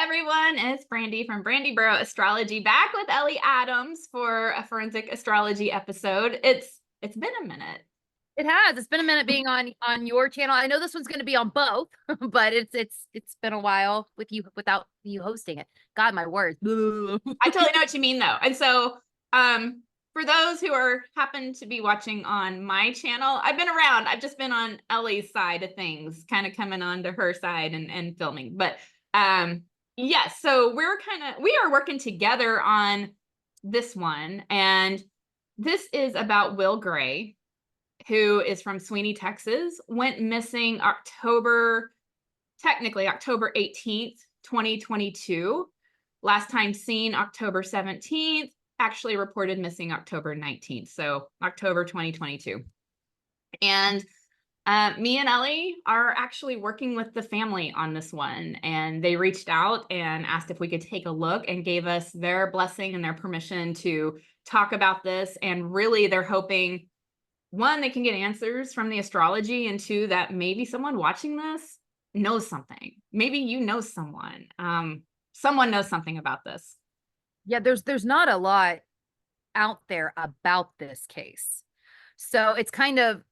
everyone, it's Brandy from Brandy Burrow Astrology, back with Ellie Adams for a Forensic Astrology episode. It's been a minute. It has. It's been a minute being on your channel. I know this one's going to be on both, but it's been a while without you hosting it. God, my words. I totally know what you mean though. And so for those who happen to be watching on my channel, I've been around. I've just been on Ellie's side of things, kind of coming on to her side and filming. But yes, so we are working together on this one, and this is about Will Gray, who is from Sweeny, Texas, went missing technically October 18th, 2022. Last time seen October 17th, actually reported missing October 19th. So October 2022. And me and Ellie are actually working with the family on this one, and they reached out and asked if we could take a look and gave us their blessing and their permission to talk about this. And really they're hoping, one, they can get answers from the astrology, and two, that maybe someone watching this knows something. Maybe you know someone. Someone knows something about this. Yeah, there's not a lot out there about this case. So it's kind of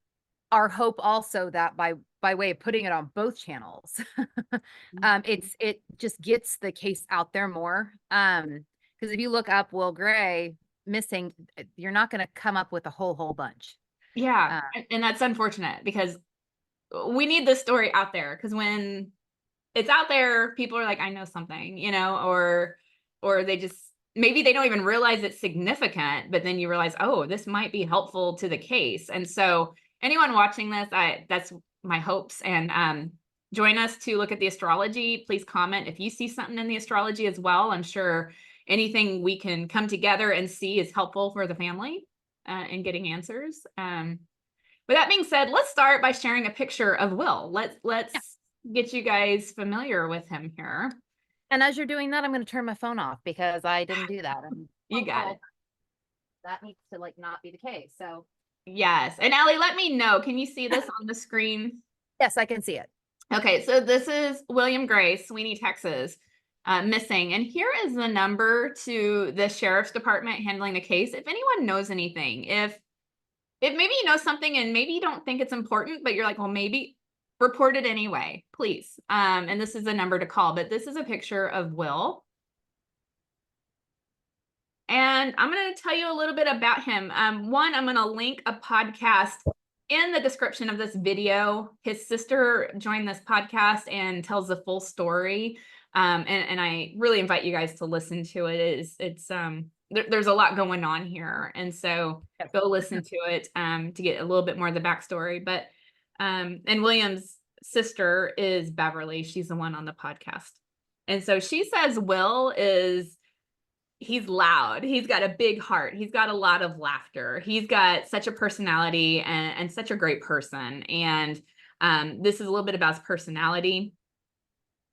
our hope also that by way of putting it on both channels, it just gets the case out there more. Because if you look up Will Gray missing, you're not going to come up with a whole bunch. Yeah, and that's unfortunate because we need this story out there, because when it's out there, people are like, I know something, or they just, maybe they don't even realize it's significant, but then you realize, oh, this might be helpful to the case. And so anyone watching this, that's my hopes. And join us to look at the astrology. Please comment if you see something in the astrology as well. I'm sure anything we can come together and see is helpful for the family in getting answers. With that being said, let's start by sharing a picture of Will. Let's get you guys familiar with him here. And as you're doing that, I'm going to turn my phone off because I didn't do that. You got it. That needs to not be the case. So yes. And Ellie, let me know. Can you see this on the screen? Yes, I can see it. Okay, so this is William Gray, Sweeny, Texas, missing. And here is the number to the sheriff's department handling the case. If anyone knows anything, if maybe you know something and maybe you don't think it's important, but you're like, well, maybe report it anyway, please. And this is a number to call, but this is a picture of Will. And I'm going to tell you a little bit about him. One, I'm going to link a podcast in the description of this video. His sister joined this podcast and tells the full story. And I really invite you guys to listen to it. There's a lot going on here. And so go listen to it to get a little bit more of the backstory. But and William's sister is Beverly. She's the one on the podcast. And so she says he's loud. He's got a big heart. He's got a lot of laughter. He's got such a personality and such a great person. And this is a little bit about his personality,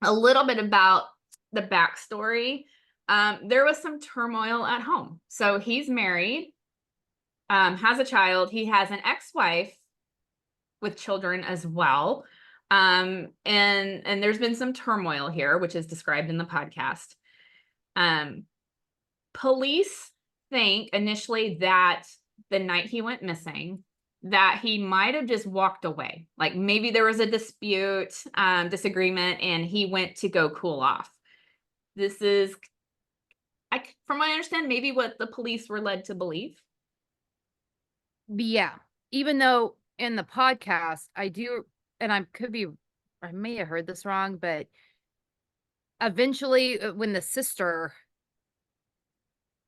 a little bit about the backstory. There was some turmoil at home. So he's married, has a child. He has an ex-wife with children as well. And there's been some turmoil here, which is described in the podcast. Police think initially that the night he went missing, that he might have just walked away. Like maybe there was a dispute, disagreement, and he went to go cool off. This is, from what I understand, maybe what the police were led to believe. Yeah. Even though in the podcast, I may have heard this wrong, but eventually when the sister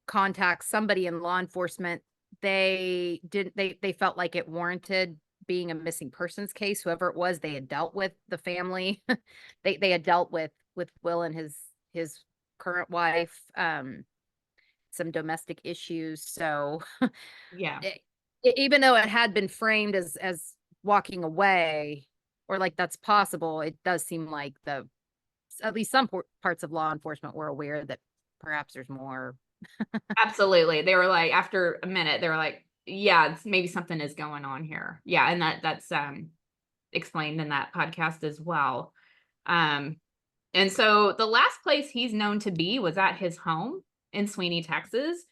contacts somebody in law enforcement, they felt like it warranted being a missing persons case. Whoever it was, they had dealt with the family. they had dealt with Will and his current wife, some domestic issues. So yeah, even though it had been framed as walking away, or like that's possible, it does seem like at least some parts of law enforcement were aware that perhaps there's more. Absolutely. They were like, after a minute, they were like, yeah, maybe something is going on here. Yeah. And that's explained in that podcast as well. And so the last place he's known to be was at his home in Sweeny, Texas.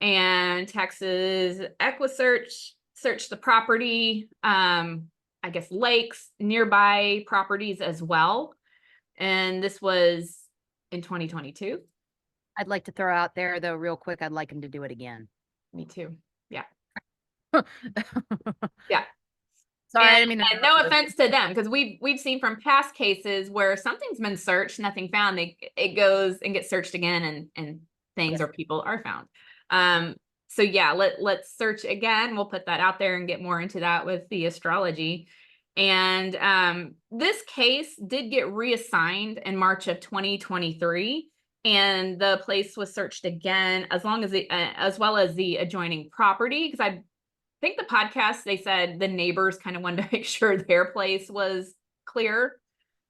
And Texas EquiSearch searched the property, I guess lakes, nearby properties as well. And this was in 2022. I'd like to throw out there though, real quick, I'd like him to do it again. Me too. Yeah. Yeah. Sorry, And, I mean, and no offense to them, because we've seen from past cases where something's been searched, nothing found, it goes and gets searched again, and things or people are found. So yeah, let's search again. We'll put that out there and get more into that with the astrology. And this case did get reassigned in March of 2023, and the place was searched again, as long as as well as the adjoining property, because I think the podcast, they said the neighbors kind of wanted to make sure their place was clear,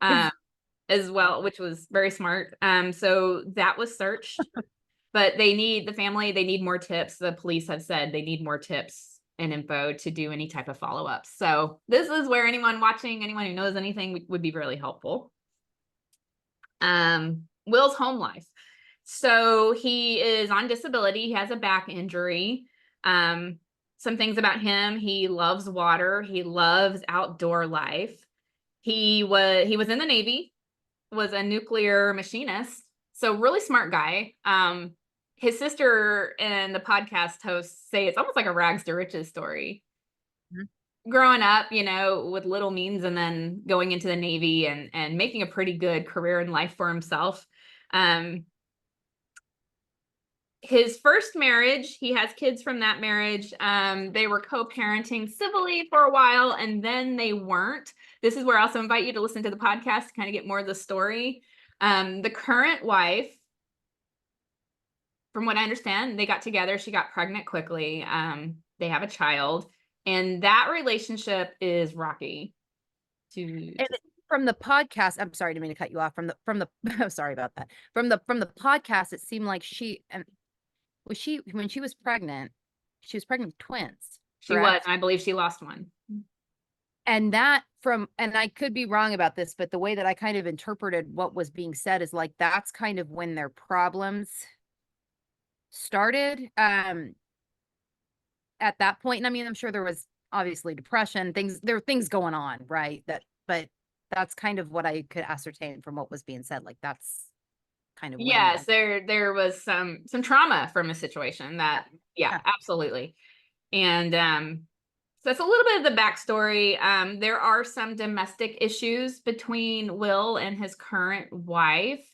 as well, which was very smart. So that was searched, but they need more tips. The police have said they need more tips and info to do any type of follow-up. So this is where anyone watching, anyone who knows anything would be really helpful. Will's home life. So he is on disability. He has a back injury. Some things about him: he loves water, he loves outdoor life. He was in the Navy, was a nuclear machinist, so really smart guy. His sister and the podcast hosts say it's almost like a rags to riches story. Mm-hmm. Growing up, with little means, and then going into the Navy and making a pretty good career in life for himself. His first marriage, he has kids from that marriage. They were co-parenting civilly for a while, and then they weren't. This is where I also invite you to listen to the podcast to kind of get more of the story. The current wife, from what I understand, they got together. She got pregnant quickly. They have a child, and that relationship is rocky. From the podcast, I'm sorry, I didn't mean to cut you off. From the sorry about that. From the podcast, it seemed like when she was pregnant with twins. She was, and I believe she lost one. And and I could be wrong about this, but the way that I kind of interpreted what was being said is like, that's kind of when their problems started, at that point. And I mean, I'm sure there was obviously depression, there were things going on, right? But that's kind of what I could ascertain from what was being said. Like, that's kind of, yes, there was some trauma from a situation that, yeah, absolutely. And so that's a little bit of the backstory. There are some domestic issues between Will and his current wife.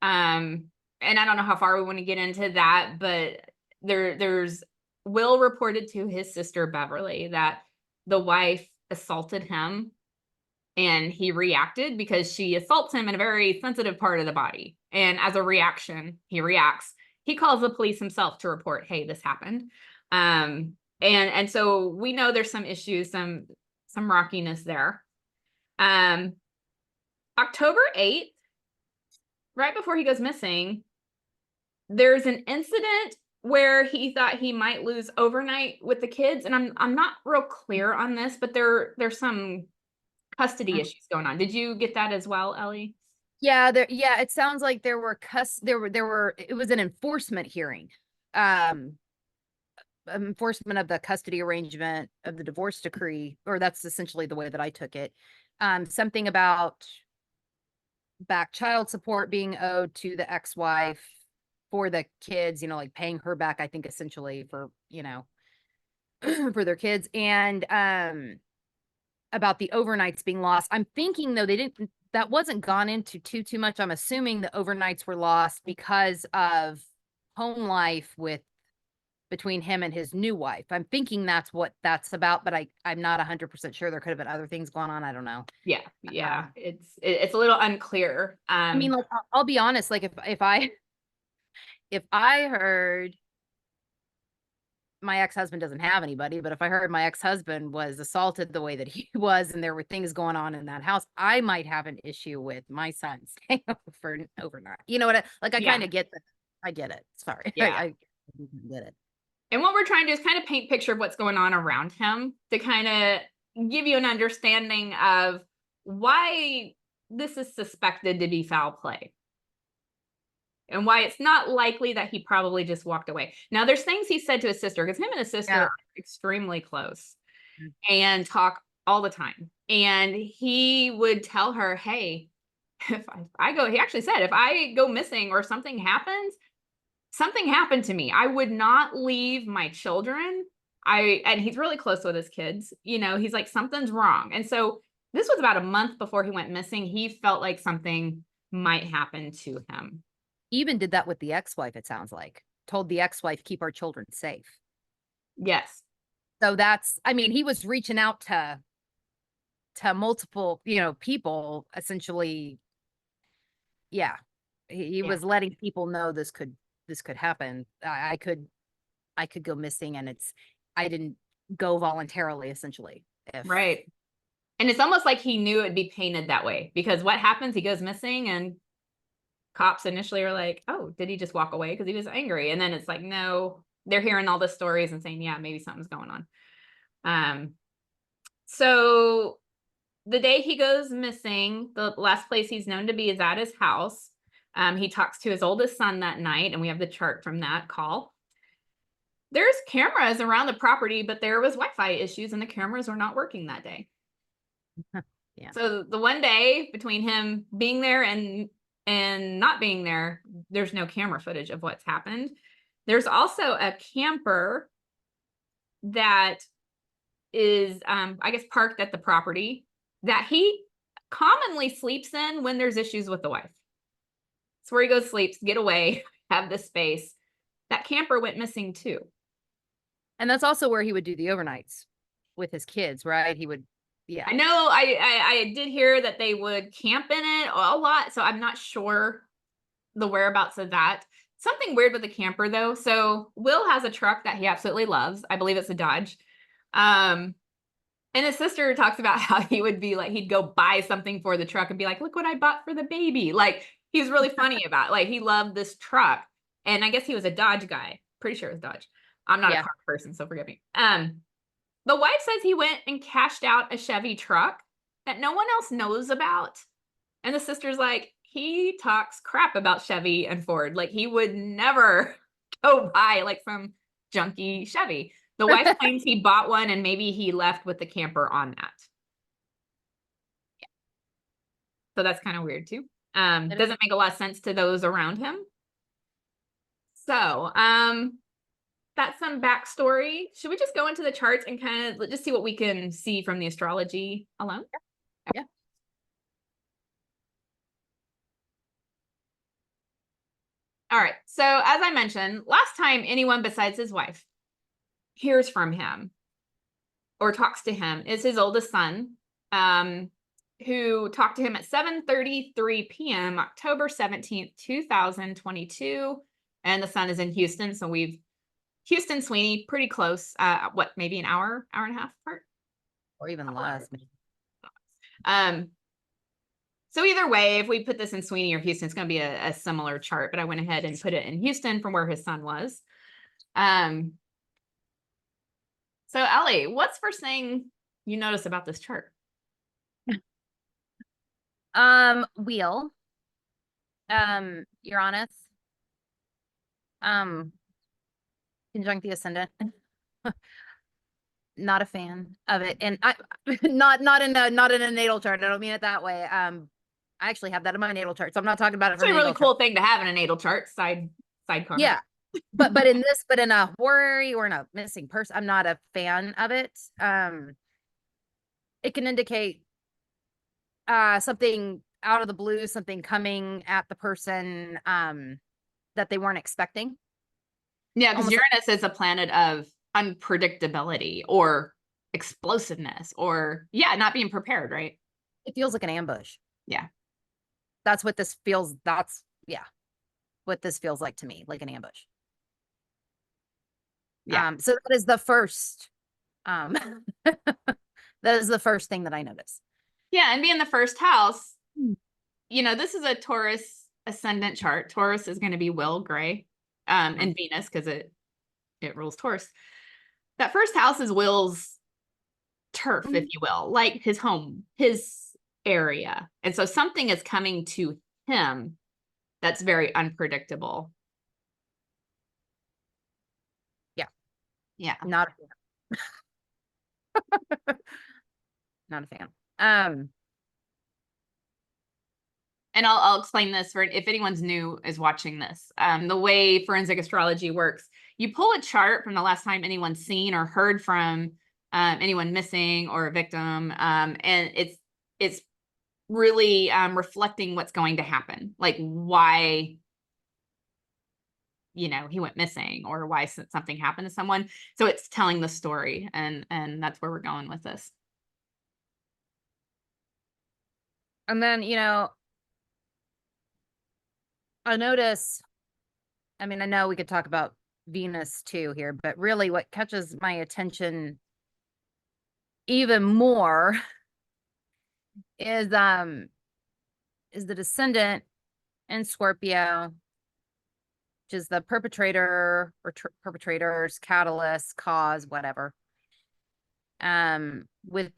And I don't know how far we want to get into that, but there's Will reported to his sister Beverly that the wife assaulted him, and he reacted because she assaults him in a very sensitive part of the body. And as a reaction, he reacts. He calls the police himself to report, hey, this happened. And so we know there's some issues, some rockiness there. October 8th, right before he goes missing, there's an incident where he thought he might lose overnight with the kids. And I'm not real clear on this, but there's some custody issues going on. Did you get that as well, Ellie? Yeah, it sounds like there were it was an enforcement hearing. Enforcement of the custody arrangement of the divorce decree, or that's essentially the way that I took it. Something about back child support being owed to the ex-wife for the kids, like paying her back, I think, essentially for, for their kids. And about the overnights being lost. I'm thinking, though, that wasn't gone into too much. I'm assuming the overnights were lost because of home life between him and his new wife. I'm thinking that's what that's about, but I'm not 100% sure. There could have been other things going on. I don't know. Yeah. It's a little unclear. I mean, like, I'll be honest, like if I heard my ex-husband doesn't have anybody, but if I heard my ex-husband was assaulted the way that he was, and there were things going on in that house, I might have an issue with my son staying over overnight. You know what? I kind of get that. I get it. Sorry. Yeah. I get it. And what we're trying to do is kind of paint a picture of what's going on around him to kind of give you an understanding of why this is suspected to be foul play. And why it's not likely that he probably just walked away. Now, there's things he said to his sister, because him and his sister are extremely close and talk all the time. And he would tell her, hey, if I go, he actually said, if I go missing or something happens, something happened to me. I would not leave my children. And he's really close with his kids. You know, he's like, something's wrong. And so this was about a month before he went missing. He felt like something might happen to him. He even did that with the ex-wife, it sounds like. Told the ex-wife, keep our children safe. Yes. So that's, I mean, he was reaching out to multiple, people, essentially. Yeah. He was letting people know this could happen. I could go missing, and I didn't go voluntarily, essentially. Right. And it's almost like he knew it'd be painted that way, because what happens? He goes missing, and cops initially are like, oh, did he just walk away because he was angry? And then it's like, no, they're hearing all the stories and saying, yeah, maybe something's going on. So the day he goes missing, the last place he's known to be is at his house. He talks to his oldest son that night, and we have the chart from that call. There's cameras around the property, but there was Wi-Fi issues, and the cameras were not working that day. Yeah. So the one day between him being there and not being there, there's no camera footage of what's happened. There's also a camper that is, I guess, parked at the property that he commonly sleeps in when there's issues with the wife. It's where he goes, sleeps, get away, have this space. That camper went missing too. And that's also where he would do the overnights with his kids, right? He would, yeah. I know I did hear that they would camp in it a lot, so I'm not sure the whereabouts of that. Something weird with the camper though. So Will has a truck that he absolutely loves. I believe it's a Dodge. And his sister talks about how he would be like, he'd go buy something for the truck and be like, look what I bought for the baby. Like, he's really funny about it. Like, he loved this truck. And I guess he was a Dodge guy. Pretty sure it was Dodge. I'm not a car person, so forgive me. The wife says he went and cashed out a Chevy truck that no one else knows about. And the sister's like, he talks crap about Chevy and Ford. Like, he would never go buy like some junky Chevy. The wife claims he bought one, and maybe he left with the camper on that. Yeah. So that's kind of weird too. Doesn't make a lot of sense to those around him. So, that's some backstory. Should we just go into the charts and kind of just see what we can see from the astrology alone? Yeah. All right. So as I mentioned, last time anyone besides his wife hears from him or talks to him is his oldest son, who talked to him at 7:33 p.m. October 17th, 2022. And the son is in Houston. So Houston, Sweeny, pretty close. Maybe an hour and a half apart? Or even less. So either way, if we put this in Sweeny or Houston, it's going to be a similar chart, but I went ahead and put it in Houston from where his son was. So Ellie, what's first thing you notice about this chart? Wheel. Uranus. Conjunct the ascendant. Not a fan of it. And I not in a natal chart. I don't mean it that way. I actually have that in my natal chart. So I'm not talking about it. It's a really cool thing to have in a natal chart. Side comment. Yeah. but in a horary or in a missing person, I'm not a fan of it. It can indicate something out of the blue, something coming at the person that they weren't expecting. Yeah, because Uranus is a planet of unpredictability or explosiveness or not being prepared, right? It feels like an ambush. Yeah. That's what this feels. What this feels like to me, like an ambush. Yeah. So that is the first that is the first thing that I notice. Yeah, and being the first house, this is a Taurus ascendant chart. Taurus is going to be Will Gray, and Venus, because it rules Taurus. That first house is Will's turf, if you will, like his home, his area. And so something is coming to him that's very unpredictable. Yeah. Yeah. Not a fan. Not a fan. And I'll explain this for if anyone's new is watching this. The way forensic astrology works, you pull a chart from the last time anyone's seen or heard from anyone missing or a victim, and it's really reflecting what's going to happen, like why he went missing or why something happened to someone. So it's telling the story, and that's where we're going with this. And then, I notice, I mean, I know we could talk about Venus too here, but really what catches my attention even more is the descendant in Scorpio, which is the perpetrator or perpetrators, catalyst, cause, whatever. With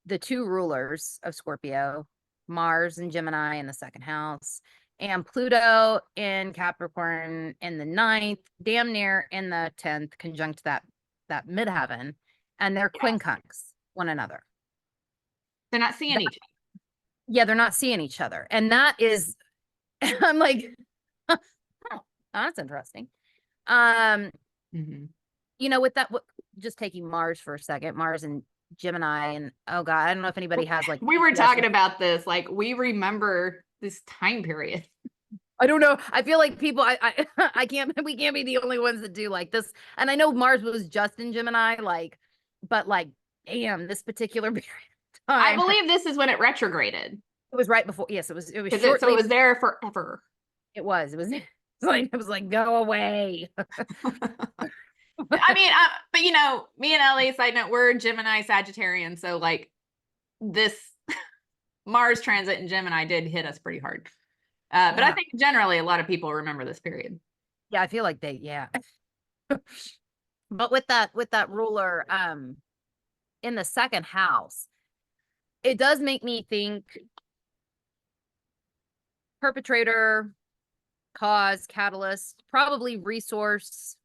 the two rulers of Scorpio, Mars and Gemini in the second house, and Pluto in Capricorn in the 9th, damn near in the 10th, conjunct that midheaven, and they're quincunx one another. They're not seeing each other. Yeah, they're not seeing each other. And that is, I'm like, oh, that's interesting. With that, just taking Mars for a second, Mars and Gemini, and oh God, I don't know if anybody has like. We were talking about this, like we remember this time period. I don't know. I feel like people, I can't, we can't be the only ones that do like this. And I know Mars was just in Gemini, but damn, this particular period of time. I believe this is when it retrograded. It was right before. Yes, it was. So it was there forever. It was like, go away. I mean, but me and Ellie, side note, we're Gemini Sagittarian. So like this Mars transit in Gemini did hit us pretty hard. But I think generally a lot of people remember this period. Yeah, I feel like yeah. But with that ruler in the second house, it does make me think perpetrator, cause, catalyst, probably resource,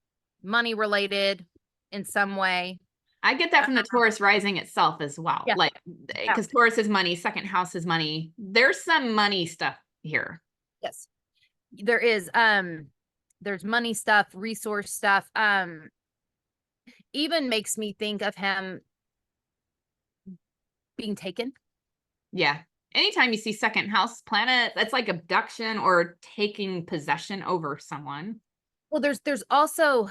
money related in some way. I get that from the Taurus rising itself as well. Yeah. Like, because Taurus is money, second house is money. There's some money stuff here. Yes, there is. There's money stuff, resource stuff. Even makes me think of him being taken. Yeah. Anytime you see second house planet, that's like abduction or taking possession over someone. Well, there's also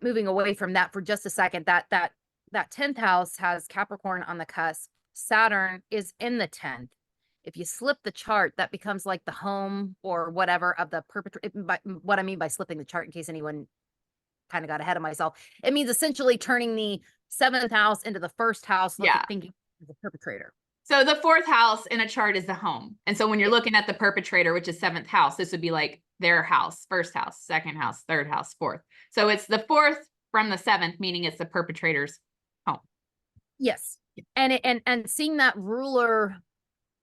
moving away from that for just a second. That 10th house has Capricorn on the cusp. Saturn is in the 10th. If you slip the chart, that becomes like the home or whatever of the perpetrator. What I mean by slipping the chart, in case anyone kind of got ahead of myself, it means essentially turning the 7th house into the 1st house. Thinking of the perpetrator. So the 4th house in a chart is the home. And so when you're looking at the perpetrator, which is 7th house, this would be like their house, 1st house, 2nd house, 3rd house, 4th. So it's the 4th from the 7th, meaning it's the perpetrator's home. Yes. And seeing that ruler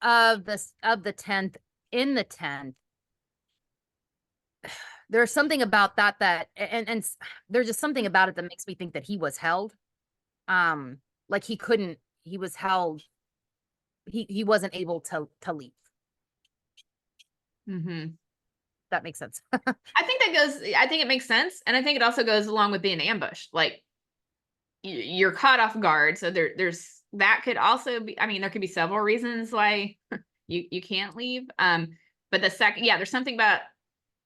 of the 10th in the 10th, there's something about that and there's just something about it that makes me think that he was held. Like he was held. He wasn't able to leave. That makes sense. I think it makes sense. And I think it also goes along with being ambushed. Like you're caught off guard. So there's that could also be, I mean, there could be several reasons why you can't leave. But the second, there's something about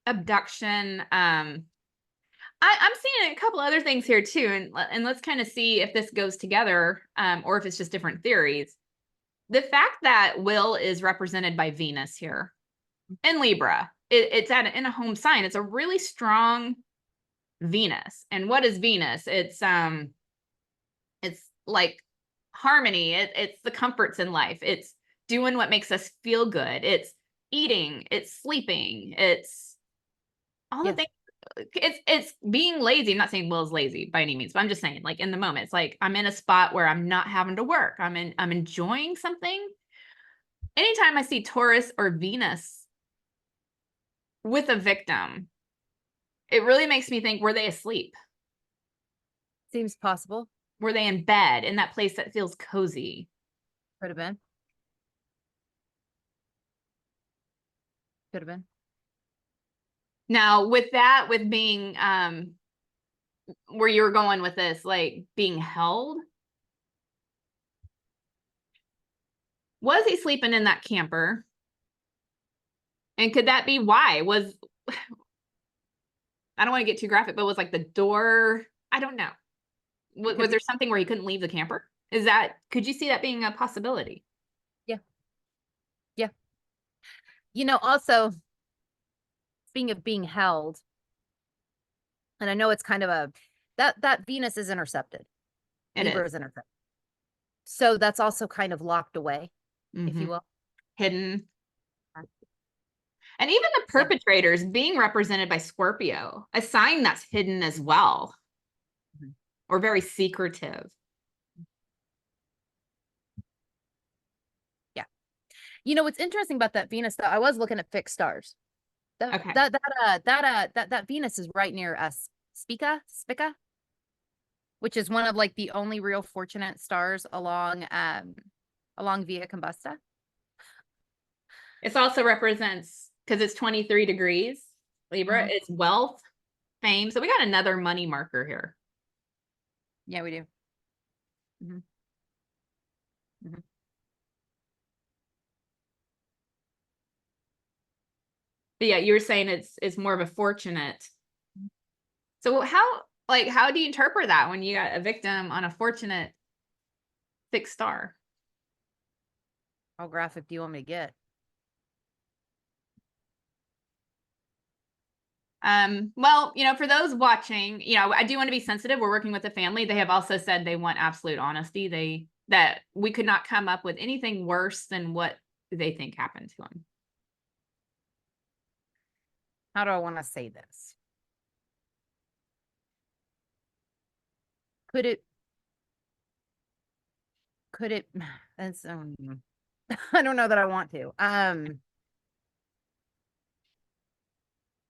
abduction. I'm seeing a couple other things here too. And let's kind of see if this goes together, or if it's just different theories. The fact that Will is represented by Venus here in Libra, it's in a home sign. It's a really strong Venus. And what is Venus? It's like harmony. It's the comforts in life. It's doing what makes us feel good. It's eating. It's sleeping. It's all the things it's being lazy. I'm not saying Will is lazy by any means, but I'm just saying, like, in the moment, it's like I'm in a spot where I'm not having to work. I'm enjoying something. Anytime I see Taurus or Venus with a victim, it really makes me think, were they asleep? Seems possible. Were they in bed in that place that feels cozy? Could have been. Could have been. Now, with that, with being where you're going with this, like being held, was he sleeping in that camper? And could that be why? Was, I don't want to get too graphic, but was like the door, I don't know. Was there something where he couldn't leave the camper? Is that, could you see that being a possibility? Yeah. Yeah. You know, also, speaking of being held, and I know it's kind of a, that Venus is intercepted. Libra is intercepted. So that's also kind of locked away, if you will. Hidden. And even the perpetrators being represented by Scorpio, a sign that's hidden as well, or very secretive. Yeah. You know, what's interesting about that Venus, though, I was looking at fixed stars. That Venus is right near us, Spica, which is one of like the only real fortunate stars along Via Combusta. It also represents, because it's 23 degrees, Libra, it's wealth, fame. So we got another money marker here. Yeah, we do. But yeah, you were saying it's more of a fortunate. So how do you interpret that when you got a victim on a fortunate fixed star? How graphic do you want me to get? Well, for those watching, I do want to be sensitive. We're working with a family. They have also said they want absolute honesty. That we could not come up with anything worse than what they think happened to them. How do I want to say this? Could it that's, I don't know that I want to.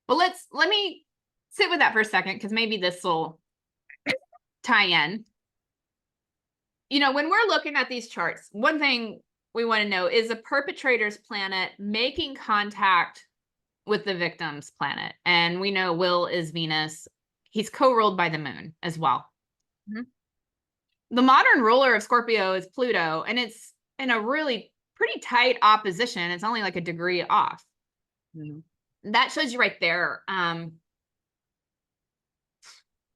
Well, let me sit with that for a second, because maybe this will tie in. When we're looking at these charts, one thing we want to know is the perpetrator's planet making contact with the victim's planet. And we know Will is Venus. He's co-ruled by the moon as well. The modern ruler of Scorpio is Pluto, and it's in a really pretty tight opposition. It's only like a degree off. That shows you right there.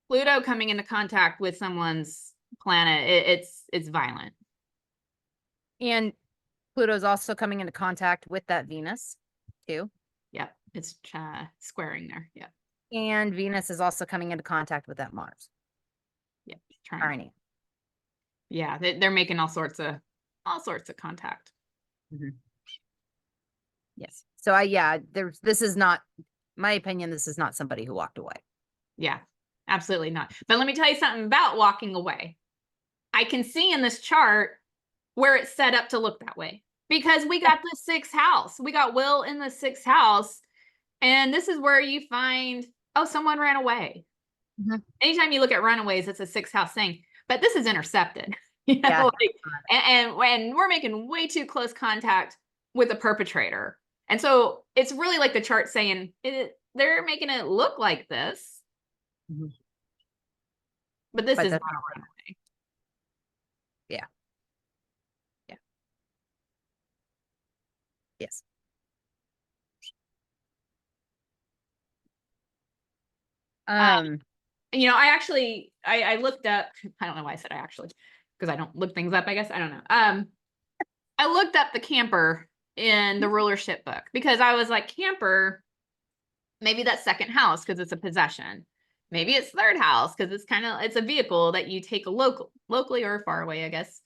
Pluto coming into contact with someone's planet, it's violent. And Pluto's also coming into contact with that Venus too. Yep, it's squaring there. Yep. And Venus is also coming into contact with that Mars. Yep, trying. Yeah, they're making all sorts of contact. Yes. So this is not, my opinion, this is not somebody who walked away. Yeah, absolutely not. But let me tell you something about walking away. I can see in this chart where it's set up to look that way, because we got the 6th house. We got Will in the 6th house. And this is where you find, someone ran away. Anytime you look at runaways, it's a 6th house thing. But this is intercepted. And we're making way too close contact with the perpetrator. And so it's really like the chart saying they're making it look like this. But this is not a runaway. Yeah. Yes. I looked up, I don't know why I said I actually, because I don't look things up, I guess. I don't know. I looked up the camper in the rulership book, because I was like, camper, maybe that's 2nd house because it's a possession. Maybe it's 3rd house because it's a vehicle that you take locally or far away, I guess.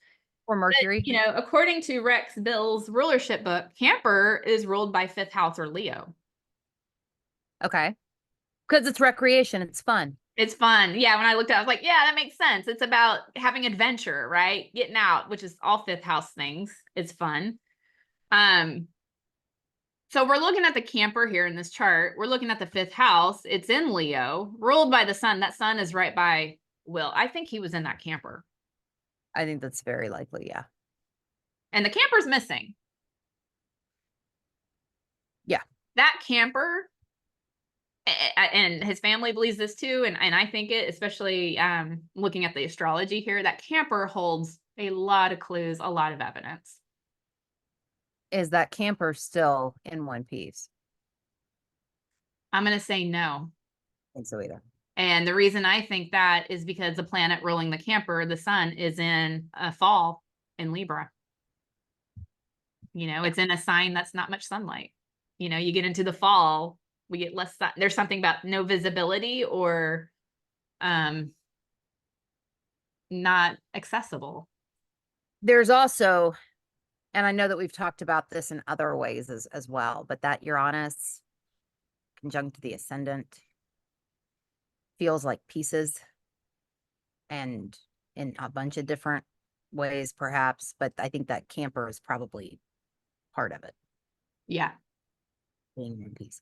Or Mercury. But, according to Rex Bill's rulership book, camper is ruled by 5th house or Leo. Okay. Because it's recreation. It's fun. It's fun. Yeah, when I looked at it, I was like, yeah, that makes sense. It's about having adventure, right? Getting out, which is all fifth house things. It's fun. Um, so we're looking at the camper here in this chart. We're looking at the fifth house. It's in Leo, ruled by the sun. That sun is right by Will. I think he was in that camper. I think that's very likely. Yeah. And the camper's missing. Yeah. That camper, and his family believes this too, and I think it, especially looking at the astrology here, that camper holds a lot of clues, a lot of evidence. Is that camper still in one piece? I'm going to say no. I think so either. And the reason I think that is because the planet ruling the camper, the sun, is in a fall in Libra. You know, it's in a sign that's not much sunlight. You know, you get into the fall, we get less sun. There's something about no visibility or not accessible. There's also, and I know that we've talked about this in other ways as well, but that Uranus conjunct the ascendant feels like pieces, and in a bunch of different ways perhaps, but I think that camper is probably part of it. Yeah. Being one piece.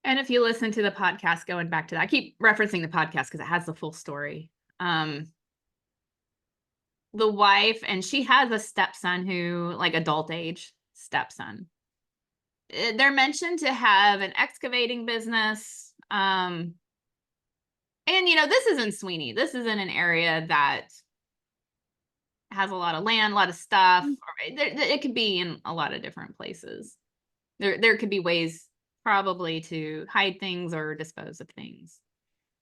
And if you listen to the podcast, going back to that, I keep referencing the podcast because it has the full story. The wife, and she has a stepson who, like, adult age stepson. They're mentioned to have an excavating business. And, you know, this isn't Sweeny. This is in an area that has a lot of land, a lot of stuff. It could be in a lot of different places. There could be ways probably to hide things or dispose of things.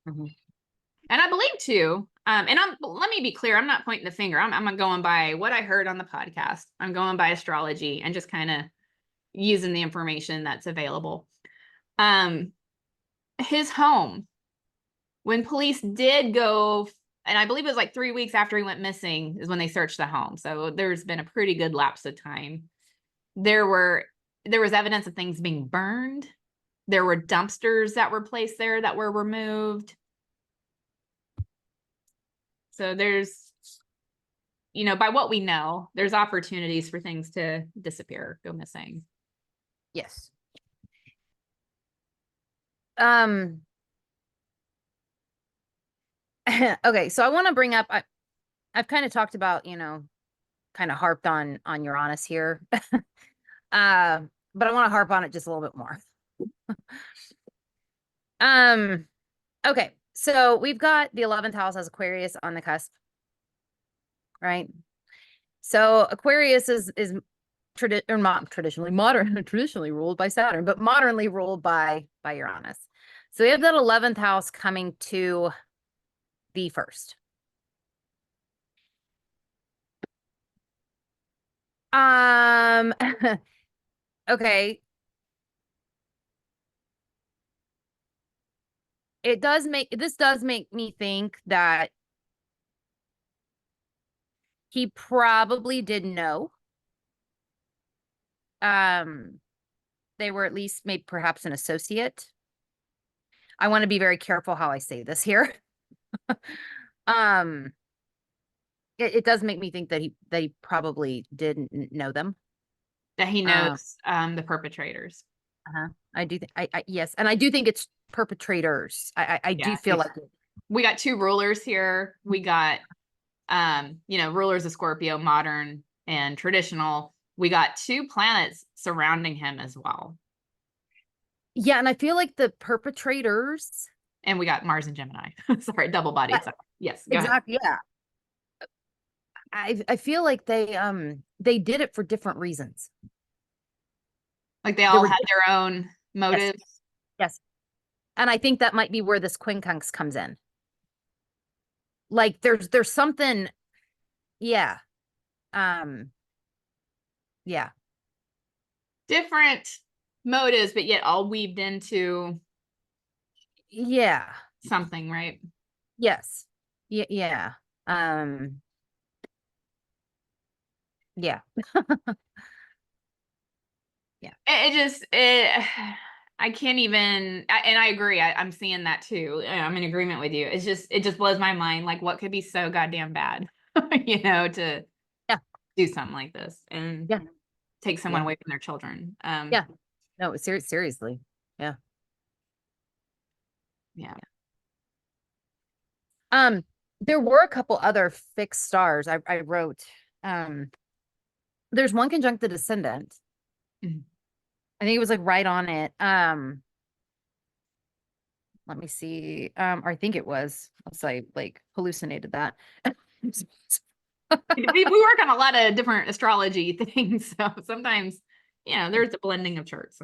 Mm-hmm. And I believe too, let me be clear, I'm not pointing the finger. I'm going by what I heard on the podcast. I'm going by astrology and just kind of using the information that's available. His home, when police did go, and I believe it was like 3 weeks after he went missing, is when they searched the home. So there's been a pretty good lapse of time. There was evidence of things being burned. There were dumpsters that were placed there that were removed. So there's, you know, by what we know, there's opportunities for things to disappear, go missing. Yes. Okay, so I want to bring up, I've kind of talked about, you know, kind of harped on Uranus here. But I want to harp on it just a little bit more. Okay, so we've got the 11th house as Aquarius on the cusp, right? So Aquarius is not traditionally traditionally ruled by Saturn, but modernly ruled by Uranus. So we have that 11th house coming to the first. Okay. This does make me think that he probably didn't know. They were at least maybe perhaps an associate. I want to be very careful how I say this here. It does make me think that they probably didn't know them. That he knows the perpetrators. I do yes, and I do think it's perpetrators. I do feel like we got two rulers here. We got you know, rulers of Scorpio, modern and traditional. We got two planets surrounding him as well. Yeah, and I feel like the perpetrators, and we got Mars and Gemini. Sorry, double bodied. Yes, exactly. Yeah, I feel like they did it for different reasons. Like they all had their own motives. Yes. And I think that might be where this quincunx comes in. Like there's something, yeah. Yeah. Different motives, but yet all weaved into something, right? Yes. Yeah. Yeah. Yeah. I can't even, and I agree. I'm seeing that too. I'm in agreement with you. It just blows my mind. Like, what could be so goddamn bad, to Yeah. do something like this and Yeah. take someone away from their children. Yeah. No, seriously. Yeah. Yeah. There were a couple other fixed stars I wrote. There's one conjunct the descendant. Mhm. I think it was like right on it. Let me see. I think it was. Unless I like hallucinated that. We work on a lot of different astrology things, so sometimes, there's a blending of charts.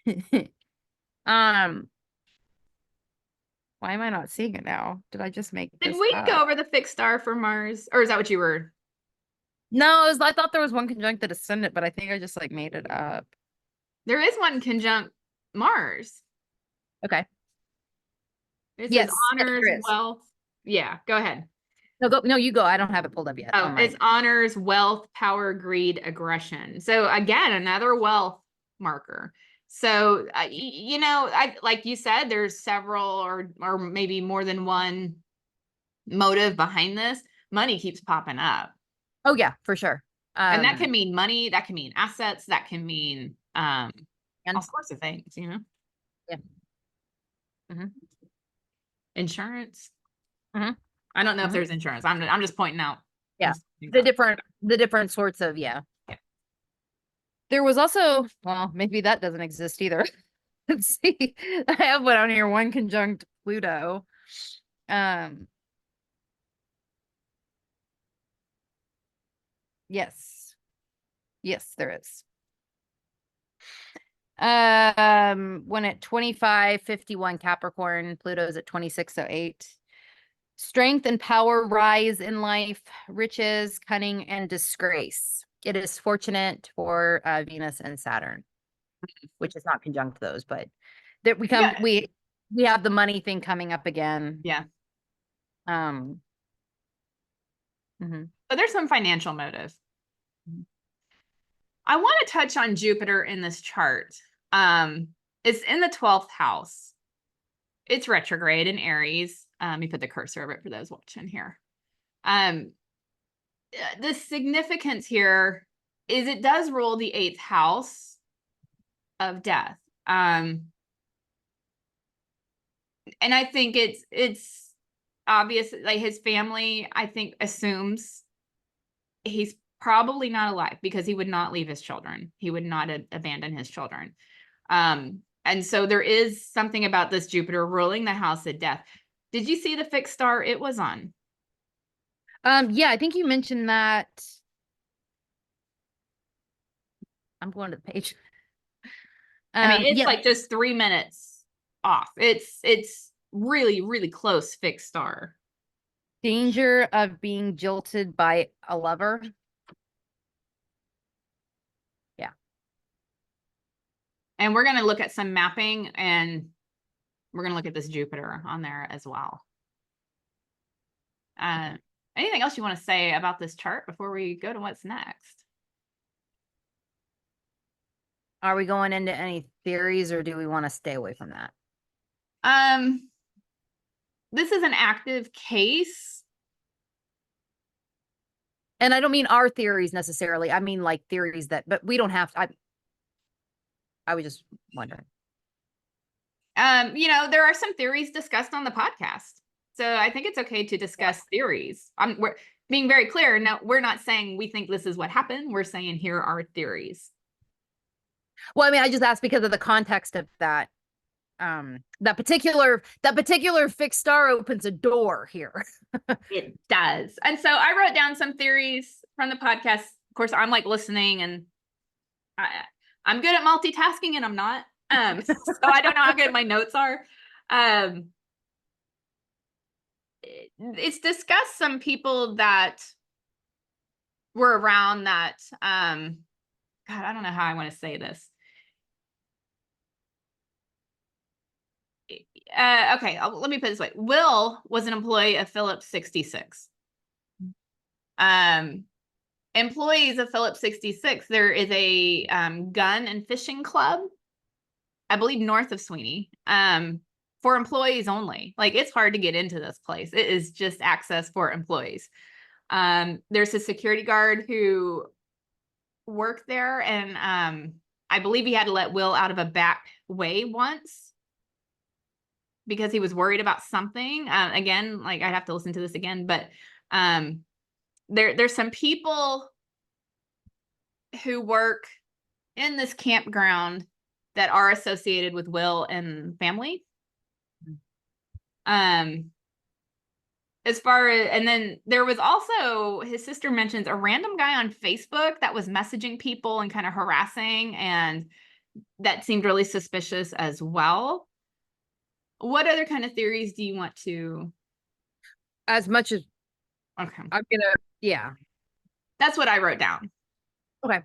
Why am I not seeing it now? Did I just make Did this we up? go over the fixed star for Mars, or is that what you were? No, I thought there was one conjunct the descendant, but I think I just like made it up. There is one conjunct Mars. Okay. It says Yes, honors, there is. wealth. Yeah, go ahead. No, you go. I don't have it pulled up yet Oh, on it's my. honors, wealth, power, greed, aggression. So again, another wealth marker. So I like you said, there's several or maybe more than one motive behind this. Money keeps popping up. Oh yeah, for sure. And that can mean money, that can mean assets, that can mean and all sorts of things, yeah. Mm-hmm. Insurance. Mm-hmm. I don't know if Mm-hmm. there's insurance. I'm just pointing out. Yeah. The different sorts of, yeah. There was also, well, maybe that doesn't exist either. Let's see. I have one on here, one conjunct Pluto. Um, yes. Yes, there is. When at 25:51 Capricorn, Pluto's at 26:08. Strength and power rise in life, riches, cunning, and disgrace. It is fortunate for Venus and Saturn, which is not conjunct those, but that we have the money thing coming up again. Yeah. Um. Mhm. So there's some financial motive. I want to touch on Jupiter in this chart. It's in the 12th house. It's retrograde in Aries. You put the cursor of it for those watching here. The significance here is it does rule the 8th house of death. And I think it's obvious, like his family, I think, assumes he's probably not alive because he would not leave his children. He would not abandon his children. And so there is something about this Jupiter ruling the house of death. Did you see the fixed star it was on? Yeah, I think you mentioned that. I'm going to the page. I mean, it's Yeah. like just 3 minutes off. It's really, really close fixed star. Danger of being jilted by a lover. Yeah. And we're going to look at some mapping, and we're going to look at this Jupiter on there as well. Anything else you want to say about this chart before we go to what's next? Are we going into any theories, or do we want to stay away from that? This is an active case. And I don't mean our theories necessarily. I mean like theories but we don't have to. I was just wondering. There are some theories discussed on the podcast. So I think it's okay to discuss theories. We're being very clear. Now, we're not saying we think this is what happened. We're saying here are theories. Well, I mean, I just asked because of the context of that. That particular fixed star opens a door here. It does. And so I wrote down some theories from the podcast. Of course, I'm like listening, and I'm good at multitasking, and I'm not. So I don't know how good my notes are. It's discussed some people that were around that. God, I don't know how I want to say this. Okay, let me put it this way. Will was an employee of Phillips 66. Employees of Phillips 66, there is a gun and fishing club I believe north of Sweeny, for employees only. Like, it's hard to get into this place. It is just access for employees. There's a security guard who worked there, and I believe he had to let Will out of a back way once because he was worried about something. Again, like, I'd have to listen to this again, but there's some people who work in this campground that are associated with Will and family. As far as, and then there was also, his sister mentions a random guy on Facebook that was messaging people and kind of harassing, and that seemed really suspicious as well. What other kind of theories do you want to? As much as Okay, yeah. that's what I wrote down. Okay.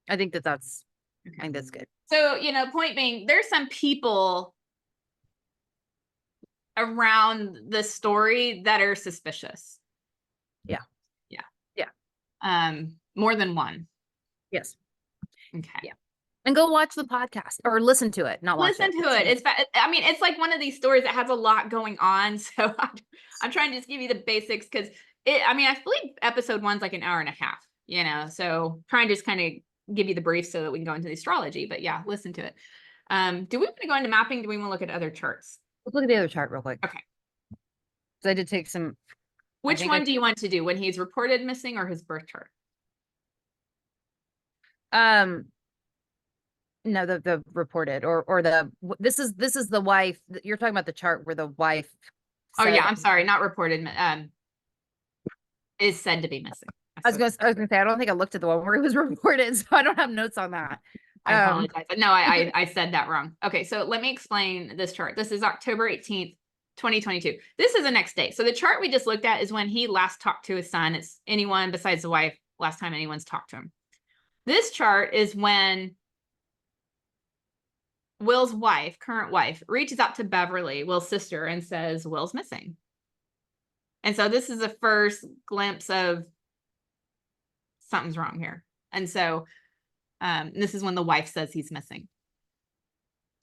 I think that's Okay. I think that's good. So, point being, there's some people around the story that are suspicious. Yeah. More than one. Yes. Okay. Yeah. And go watch the podcast or listen to it, not watch Listen to it. It's like one of these stories that has a lot going on. So I'm trying to just give you the basics, because I believe episode 1's like an hour and a half, so trying to just kind of give you the brief so that we can go into the astrology. But yeah, listen to it. Do we want to go into mapping? Do we want to look at other charts? Let's look at the other chart real quick. Okay. So I did take some. Which one do you want to do, when he's reported missing or his birth chart? No, the reported or this is the wife. You're talking about the chart where the wife. Oh yeah, I'm sorry, not reported. Is said to be missing. I was gonna say, I don't think I looked at the one where it was reported, so I don't have notes on that. I apologize. No, I said that wrong. Okay, so let me explain this chart. This is October 18th, 2022. This is the next day. So the chart we just looked at is when he last talked to his son. It's anyone besides the wife, last time anyone's talked to him. This chart is when Will's wife, current wife, reaches out to Beverly, Will's sister, and says, Will's missing. And so this is the first glimpse of something's wrong here. And so this is when the wife says he's missing.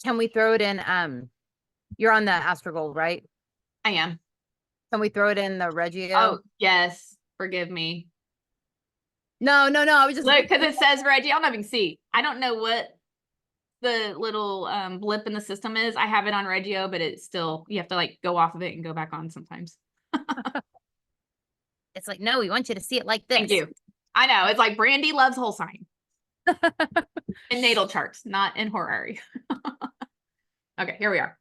Can we throw it in? You're on the Astrogold, right? I am. Can we throw it in the Reggio? Oh, yes. Forgive me. No. I was just look, because it says Reggie. I don't even see. I don't know what the little blip in the system is. I have it on Reggio, but it's still, you have to like go off of it and go back on sometimes. It's like, no, we want you to see it like this. Thank you. I know. It's like Brandy loves whole sign. In natal charts, not in horary. Okay, here we are.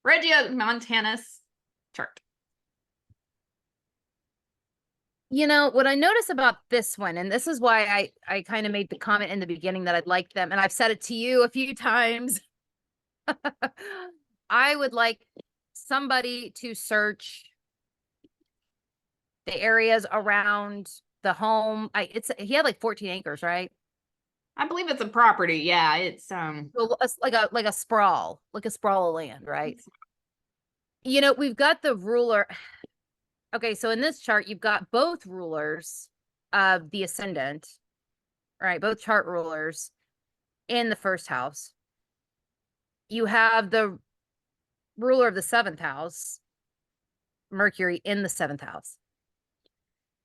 Reggio Montanus chart. What I notice about this one, and this is why I kind of made the comment in the beginning that I'd like them, and I've said it to you a few times. I would like somebody to search the areas around the home. He had like 14 acres, right? I believe it's a property. Yeah, it's like a sprawl of land, right? We've got the ruler. Okay, so in this chart, you've got both rulers of the ascendant, right? Both chart rulers in the first house. You have the ruler of the seventh house, Mercury, in the seventh house.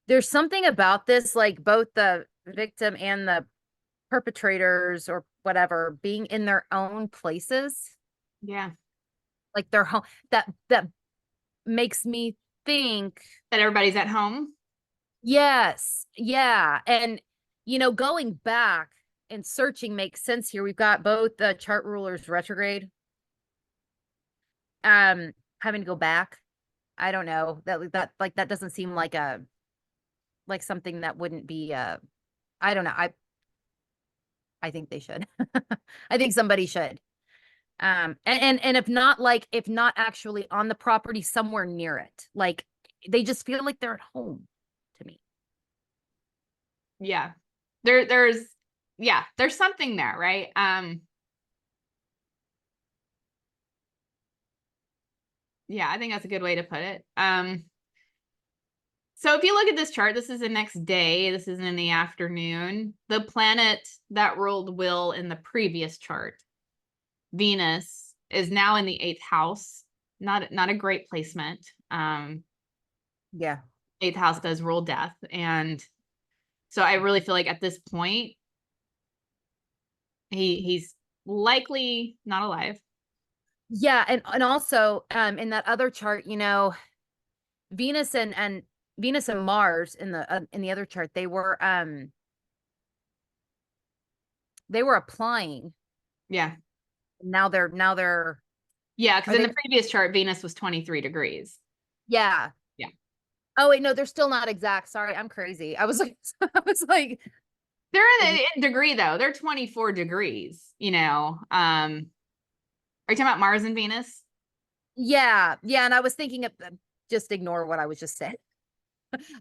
There's something about this, like both the victim and the perpetrators or whatever being in their own places. Yeah. Like their home, that makes me think that everybody's at home. Yes. Yeah. And, going back and searching makes sense here. We've got both the chart rulers retrograde. Having to go back. I don't know. That doesn't seem like something that wouldn't be I don't know. I think they should. I think somebody should. And if not actually on the property, somewhere near it. Like they just feel like they're at home to me. Yeah. There's something there, right? Yeah, I think that's a good way to put it. So if you look at this chart, this is the next day. This is in the afternoon. The planet that ruled Will in the previous chart Venus is now in the 8th house. Not a great placement. Yeah. 8th house does rule death. And so I really feel like at this point, he's likely not alive. Yeah, and also in that other chart, you know, Venus and Venus and Mars in the other chart, they were applying. Yeah. Now they're Yeah, because are in they the previous chart, Venus was 23 degrees. yeah. Yeah. Oh wait, no, they're still not exact. Sorry, I'm crazy. I was like I was like They're in degree though. They're 24 degrees, you know. Are you talking about Mars and Venus? yeah, and I was thinking of just ignore what I was just saying.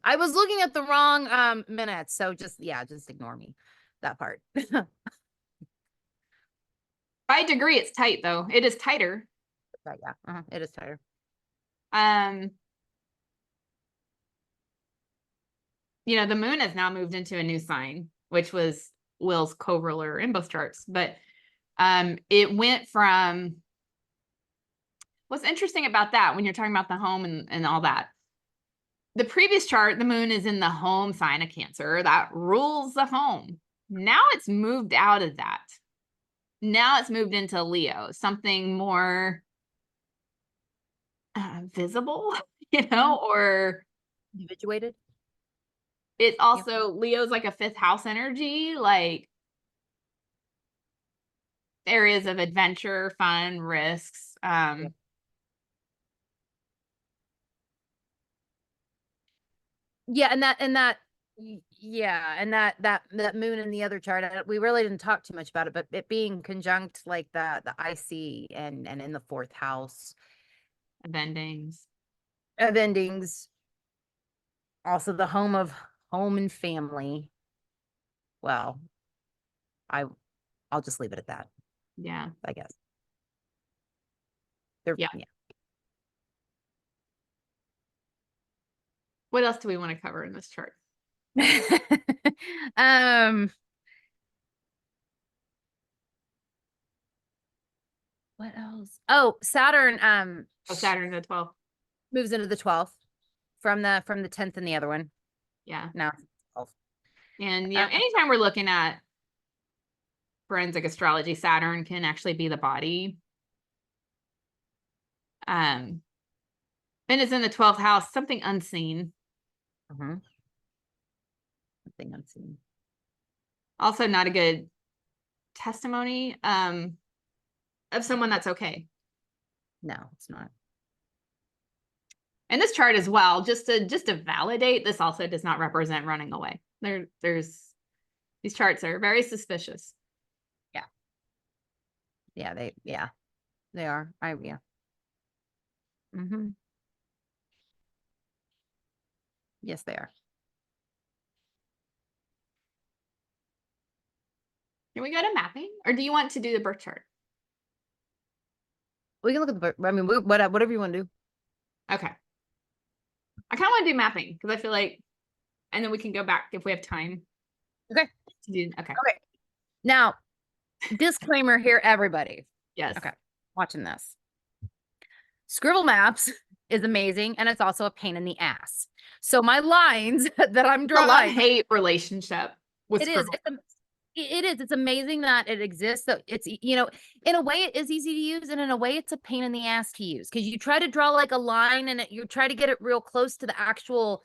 I was looking at the wrong minutes, so just ignore me. That part. By degree, it's tight though. It is tighter. Yeah, it is tighter. You know, the moon has now moved into a new sign, which was Will's co-ruler in both charts. But it went from, what's interesting about that when you're talking about the home and all that, the previous chart, the moon is in the home sign of Cancer that rules the home. Now it's moved out of that. Now it's moved into Leo, something more visible, you know, or Individuated. it also, Leo's like a 5th house energy, like areas of adventure, fun, risks. Yeah, and that moon in the other chart, we really didn't talk too much about it, but it being conjunct like the IC and in the 4th house of endings. Also the home of home and family. Well, I'll just leave it at that. Yeah. I guess. Yeah. What else do we want to cover in this chart? What else? Oh, Saturn Saturn the 12th. Moves into the 12th from the 10th and the other one. Yeah. Now. And yeah, anytime we're looking at forensic astrology, Saturn can actually be the body. And it's in the 12th house, something unseen. Something unseen. Also not a good testimony of someone that's okay. No, it's not. And this chart as well, just to validate, this also does not represent running away. There's these charts are very suspicious. Yeah, they are. Yes, they are. Can we go to mapping, or do you want to do the birth chart? We can look at the birth. I mean, whatever you want to do. Okay. I kind of want to do mapping because I feel like, and then we can go back if we have time. Okay. Okay. Now, disclaimer here, everybody. Yes. Okay. Watching this. Scribble Maps is amazing, and it's also a pain in the ass. So my lines that I'm drawing, a love-hate relationship with Scribble. It is. It's amazing that it exists. So it's, you know, in a way it is easy to use, and in a way it's a pain in the ass to use because you try to draw like a line and you try to get it real close to the actual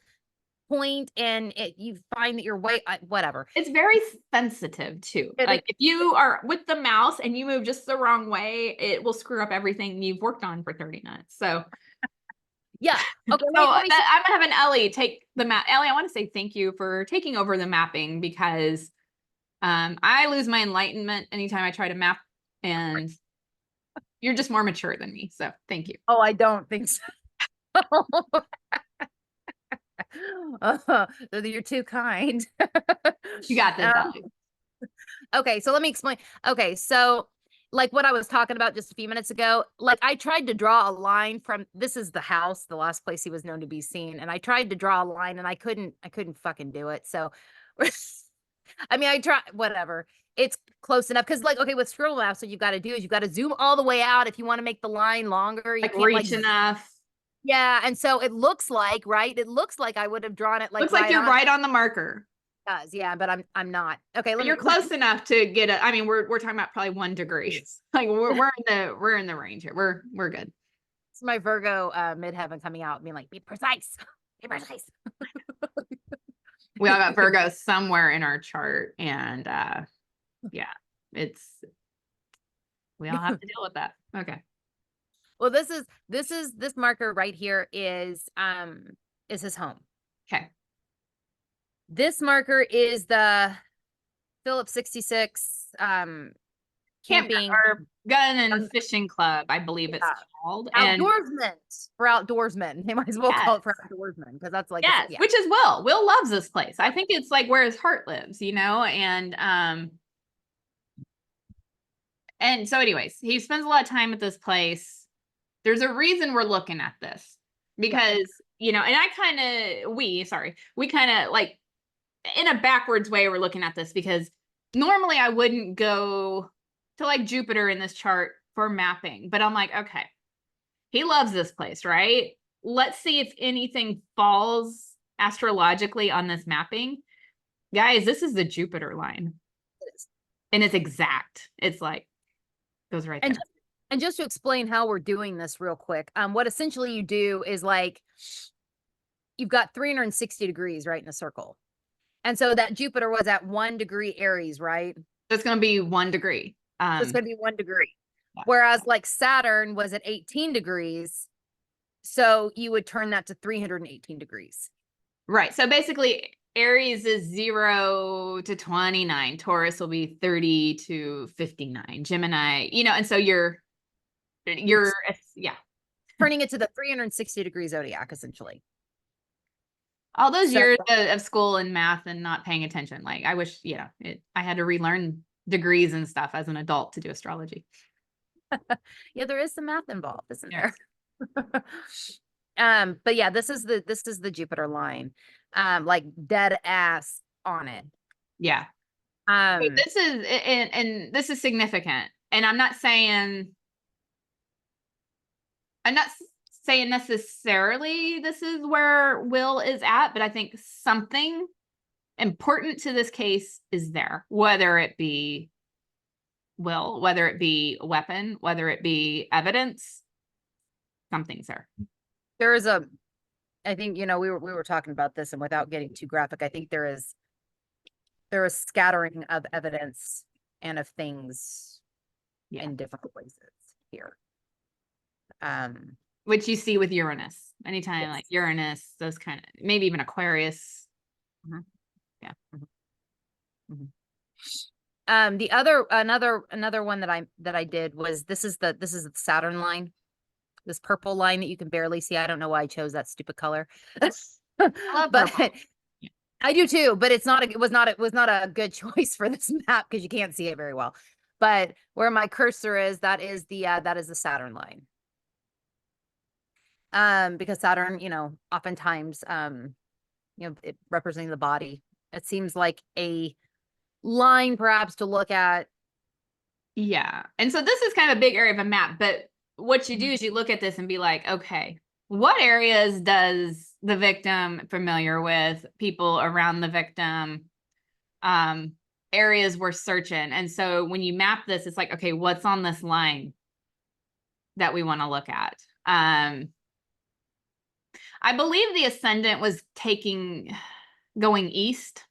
point, and you find that you're way whatever. It's very sensitive too. Like if you are with the mouse and you move just the wrong way, it will screw up everything you've worked on for 30 minutes. So yeah. Okay. So I'm having Ellie take the map. Ellie, I want to say thank you for taking over the mapping because I lose my enlightenment anytime I try to map, and you're just more mature than me. So thank you. Oh, I don't think so. You're too kind. You got this, Ellie. Okay, so let me explain. Okay, so like what I was talking about just a few minutes ago, like I tried to draw a line from, this is the house, the last place he was known to be seen, and I tried to draw a line and I couldn't fucking do it. So I mean, I try, whatever. It's close enough. Cause like, okay, with scribble maps, what you've got to do is you've got to zoom all the way out. If you want to make the line longer, you Like can't like, reach enough. yeah. And so it looks like, right. It looks like I would have drawn it like Looks like right you're on. right on the marker. It does. Yeah. But I'm not. Okay. But you're close enough to get a, I mean, we're talking about probably 1 degree. Like we're in the range here. We're good. It's my Virgo midheaven coming out and being like, be precise. Be precise. We all got Virgo somewhere in our chart, and yeah, we all have to deal with that. Okay. Well, this marker right here is his home. Okay. This marker is the Phillips 66 camping or gun and fishing club, I believe it's called. Outdoorsmen for outdoorsmen. They might as well call it for outdoorsmen because that's like yes, which is Will. Will loves this place. I think it's like where his heart lives, you know, and so anyways, he spends a lot of time at this place. There's a reason we're looking at this because you know, and we kind of like in a backwards way we're looking at this because normally I wouldn't go to like Jupiter in this chart for mapping, but I'm like, okay, he loves this place, right? Let's see if anything falls astrologically on this mapping. Guys, this is the Jupiter line. It is. And it's exact. It's like, goes right there. And just to explain how we're doing this real quick, what essentially you do is like, you've got 360 degrees right in a circle. And so that Jupiter was at 1 degree Aries, right? That's going to be 1 degree. So it's going to be 1 degree. Yeah. Whereas like Saturn was at 18 degrees. So you would turn that to 318 degrees. Right. So basically Aries is 0 to 29. Taurus will be 30 to 59. Gemini, you know, and so you're turning it to the 360 degree zodiac, essentially. All those years of school and math and not paying attention. Like I wish, you know, I had to relearn degrees and stuff as an adult to do astrology. Yeah, there is some math involved, isn't there? But yeah, this is the Jupiter line. Like dead ass on it. Yeah. This is and this is significant. And I'm not saying necessarily this is where Will is at, but I think something important to this case is there, whether it be Will, whether it be a weapon, whether it be evidence, something's there. There is I think, you know, we were talking about this, and without getting too graphic, I think there is scattering of evidence and of things in different places here. Which you see with Uranus. Anytime like Uranus, those kind of, maybe even Aquarius. Mm-hmm. Yeah. Mm-hmm. Mm-hmm. The another one that I did was this is the Saturn line, this purple line that you can barely see. I don't know why I chose that stupid color. I love purple. I do too, but it was not a good choice for this map because you can't see it very well. But where my cursor is, that is the Saturn line. Because Saturn, you know, oftentimes, you know, it representing the body. It seems like a line perhaps to look at. Yeah. And so this is kind of a big area of a map, but what you do is you look at this and be like, okay, what areas does the victim familiar with, people around the victim, areas we're searching. And so when you map this, it's like, okay, what's on this line that we want to look at? I believe the ascendant was going east.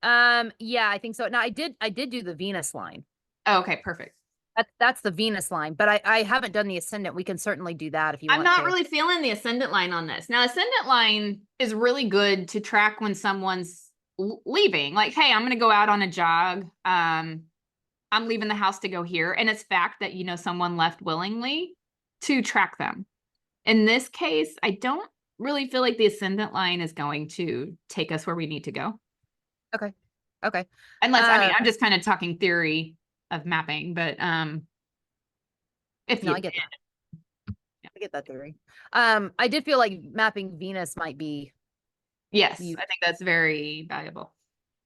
Yeah, I think so. Now I did do the Venus line. Oh, okay, perfect. That's the Venus line, but I haven't done the ascendant. We can certainly do that if you want. I'm not really feeling the ascendant line on this. Now, ascendant line is really good to track when someone's leaving. Like, hey, I'm going to go out on a jog. I'm leaving the house to go here. And it's fact that, you know, someone left willingly to track them. In this case, I don't really feel like the ascendant line is going to take us where we need to go. Okay. Okay. Unless, I mean, I'm just kind of talking theory of mapping, but if no, I get that. I get that theory. I did feel like mapping Venus might be. Yes, I think that's very valuable.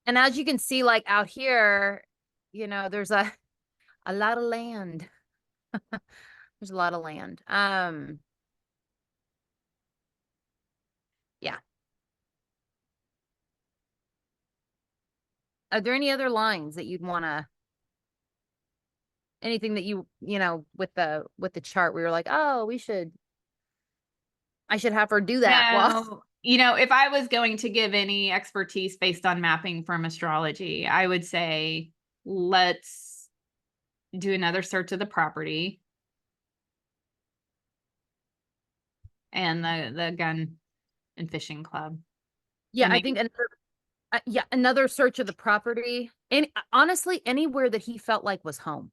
And as you can see, like out here, there's a lot of land. There's a lot of land. Yeah. Are there any other lines that you'd want to, anything that with the chart, we were like, oh, I should have her do that. Well, No, if I was going to give any expertise based on mapping from astrology, I would say let's do another search of the property and the gun and fishing club. yeah, And I maybe, think another search of the property. And honestly, anywhere that he felt like was home.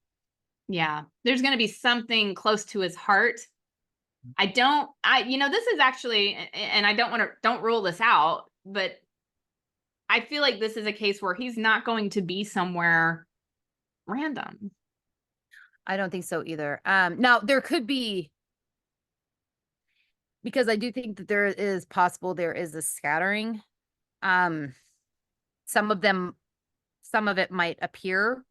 yeah, there's going to be something close to his heart. This is actually, and I don't rule this out, but I feel like this is a case where he's not going to be somewhere random. I don't think so either. Now there could be, because I do think that there is a scattering. Some of it might appear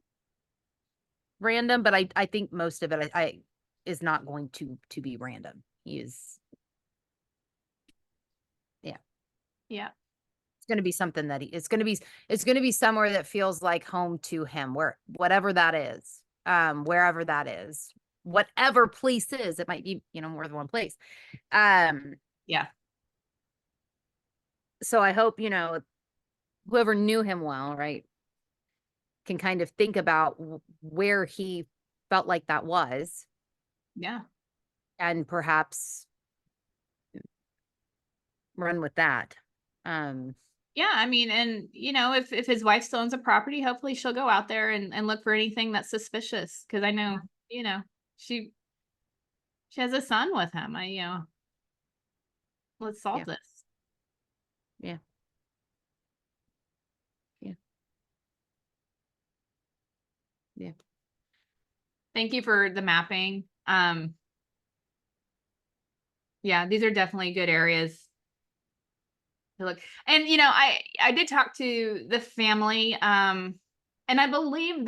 random, but I think most of it I is not going to be random. He is, yeah. Yeah. It's going to be something that it's going to be somewhere that feels like home to him, whatever that is, wherever that is, whatever place is, it might be, more than one place. Yeah. So I hope, whoever knew him well, right, can kind of think about where he felt like that was. Yeah. And perhaps run with that. Yeah, I mean, and if his wife still owns a property, hopefully she'll go out there and look for anything that's suspicious. Because I know, she has a son with him. Let's solve this. Yeah. Yeah. Yeah. Thank you for the mapping. Yeah, these are definitely good areas to look. And I did talk to the family, and I believe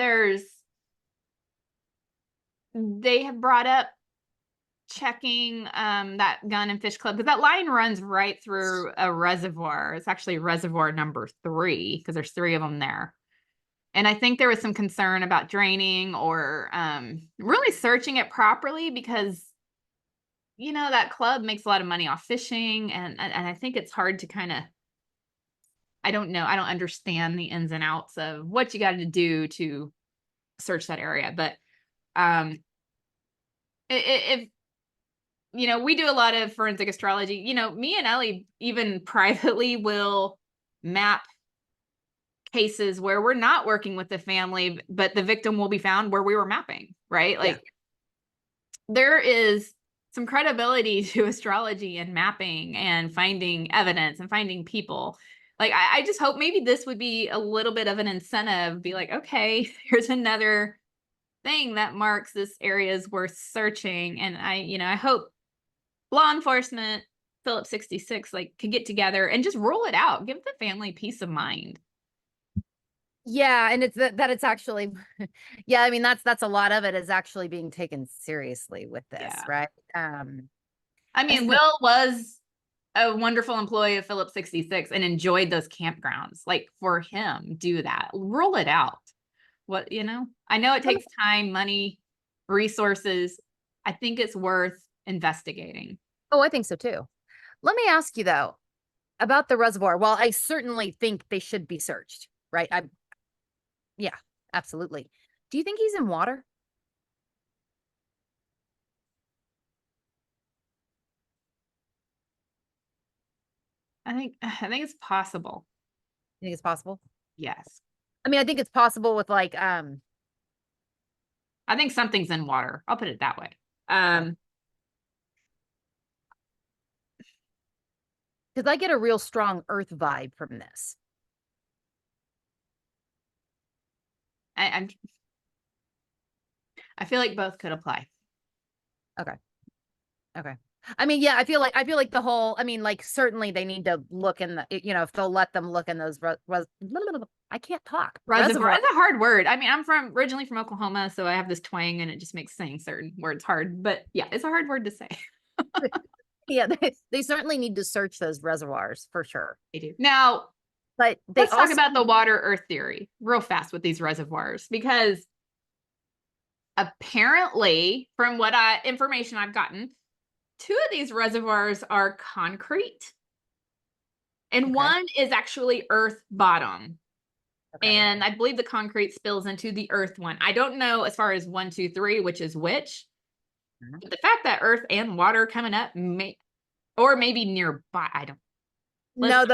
they have brought up checking that gun and fish club, because that line runs right through a reservoir. It's actually reservoir number 3, because there's 3 of them there. And I think there was some concern about draining or really searching it properly, because that club makes a lot of money off fishing, and I think it's hard to kind of, I don't know, I don't understand the ins and outs of what you got to do to search that area. But if we do a lot of forensic astrology, me and Ellie even privately will map cases where we're not working with the family, but the victim will be found where we were mapping, right? Like, there is some credibility to astrology and mapping and finding evidence and finding people. Like, I just hope maybe this would be a little bit of an incentive, be like, okay, here's another thing that marks this area is worth searching. And I hope law enforcement, Phillips 66, like, could get together and just rule it out, give the family peace of mind. Yeah, and it's that it's actually, yeah, I mean, that's a lot of it is actually being taken seriously with this, Yeah. right? I mean, Will was a wonderful employee of Phillips 66 and enjoyed those campgrounds. Like, for him, do that, rule it out. What, I know it takes time, money, resources. I think it's worth investigating. Oh, I think so too. Let me ask you though about the reservoir. Well, I certainly think they should be searched, right? Yeah, absolutely. Do you think he's in water? I think it's possible. You think it's possible? Yes. I mean, I think it's possible with like, I think something's in water. I'll put it that way. because I get a real strong earth vibe from this. I feel like both could apply. Okay. Okay. I mean, yeah, I feel like the whole, I mean, like, certainly they need to look in the, if they'll let them look in those, I can't talk. Reservoir. It's a hard word. I mean, I'm originally from Oklahoma, so I have this twang and it just makes saying certain words hard. But yeah, it's a hard word to say. Yeah, they certainly need to search those reservoirs for sure. They do. Now, but let's talk about the water earth theory real fast with these reservoirs, because apparently, from what information I've gotten, 2 of these reservoirs are concrete and one is actually earth bottom. And I believe the concrete spills into the earth one. I don't know as far as 1, 2, 3, which is which. But the fact that earth and water coming up or maybe nearby, I don't. No,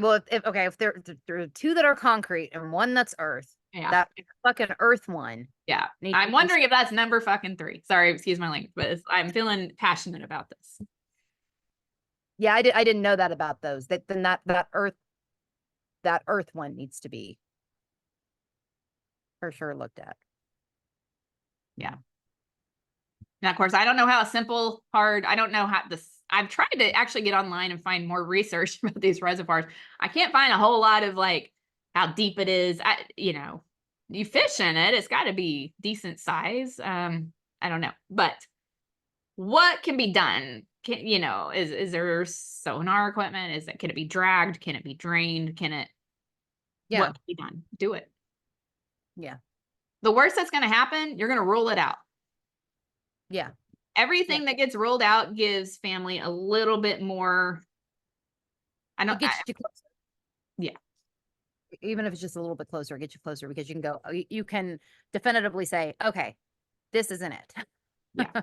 well, if there are 2 that are concrete and 1 that's earth, that fucking earth one. Yeah, I'm wondering if that's number fucking 3. Sorry, excuse my language, but I'm feeling passionate about this. Yeah, I didn't know that about those. Then that earth one needs to be for sure looked at. Yeah. Now, of course, I don't know how I don't know how this. I've tried to actually get online and find more research about these reservoirs. I can't find a whole lot of like how deep it is. You fish in it, it's got to be decent size. I don't know, but what can be done? Is there sonar equipment? Can it be dragged? Can it be drained? What can be done? Do it. Yeah. The worst that's going to happen, you're going to rule it out. Yeah. Everything that gets rolled out gives family a little bit more. It gets you closer. Yeah. Even if it's just a little bit closer, it gets you closer because you can definitively say, okay, this isn't it. Yeah.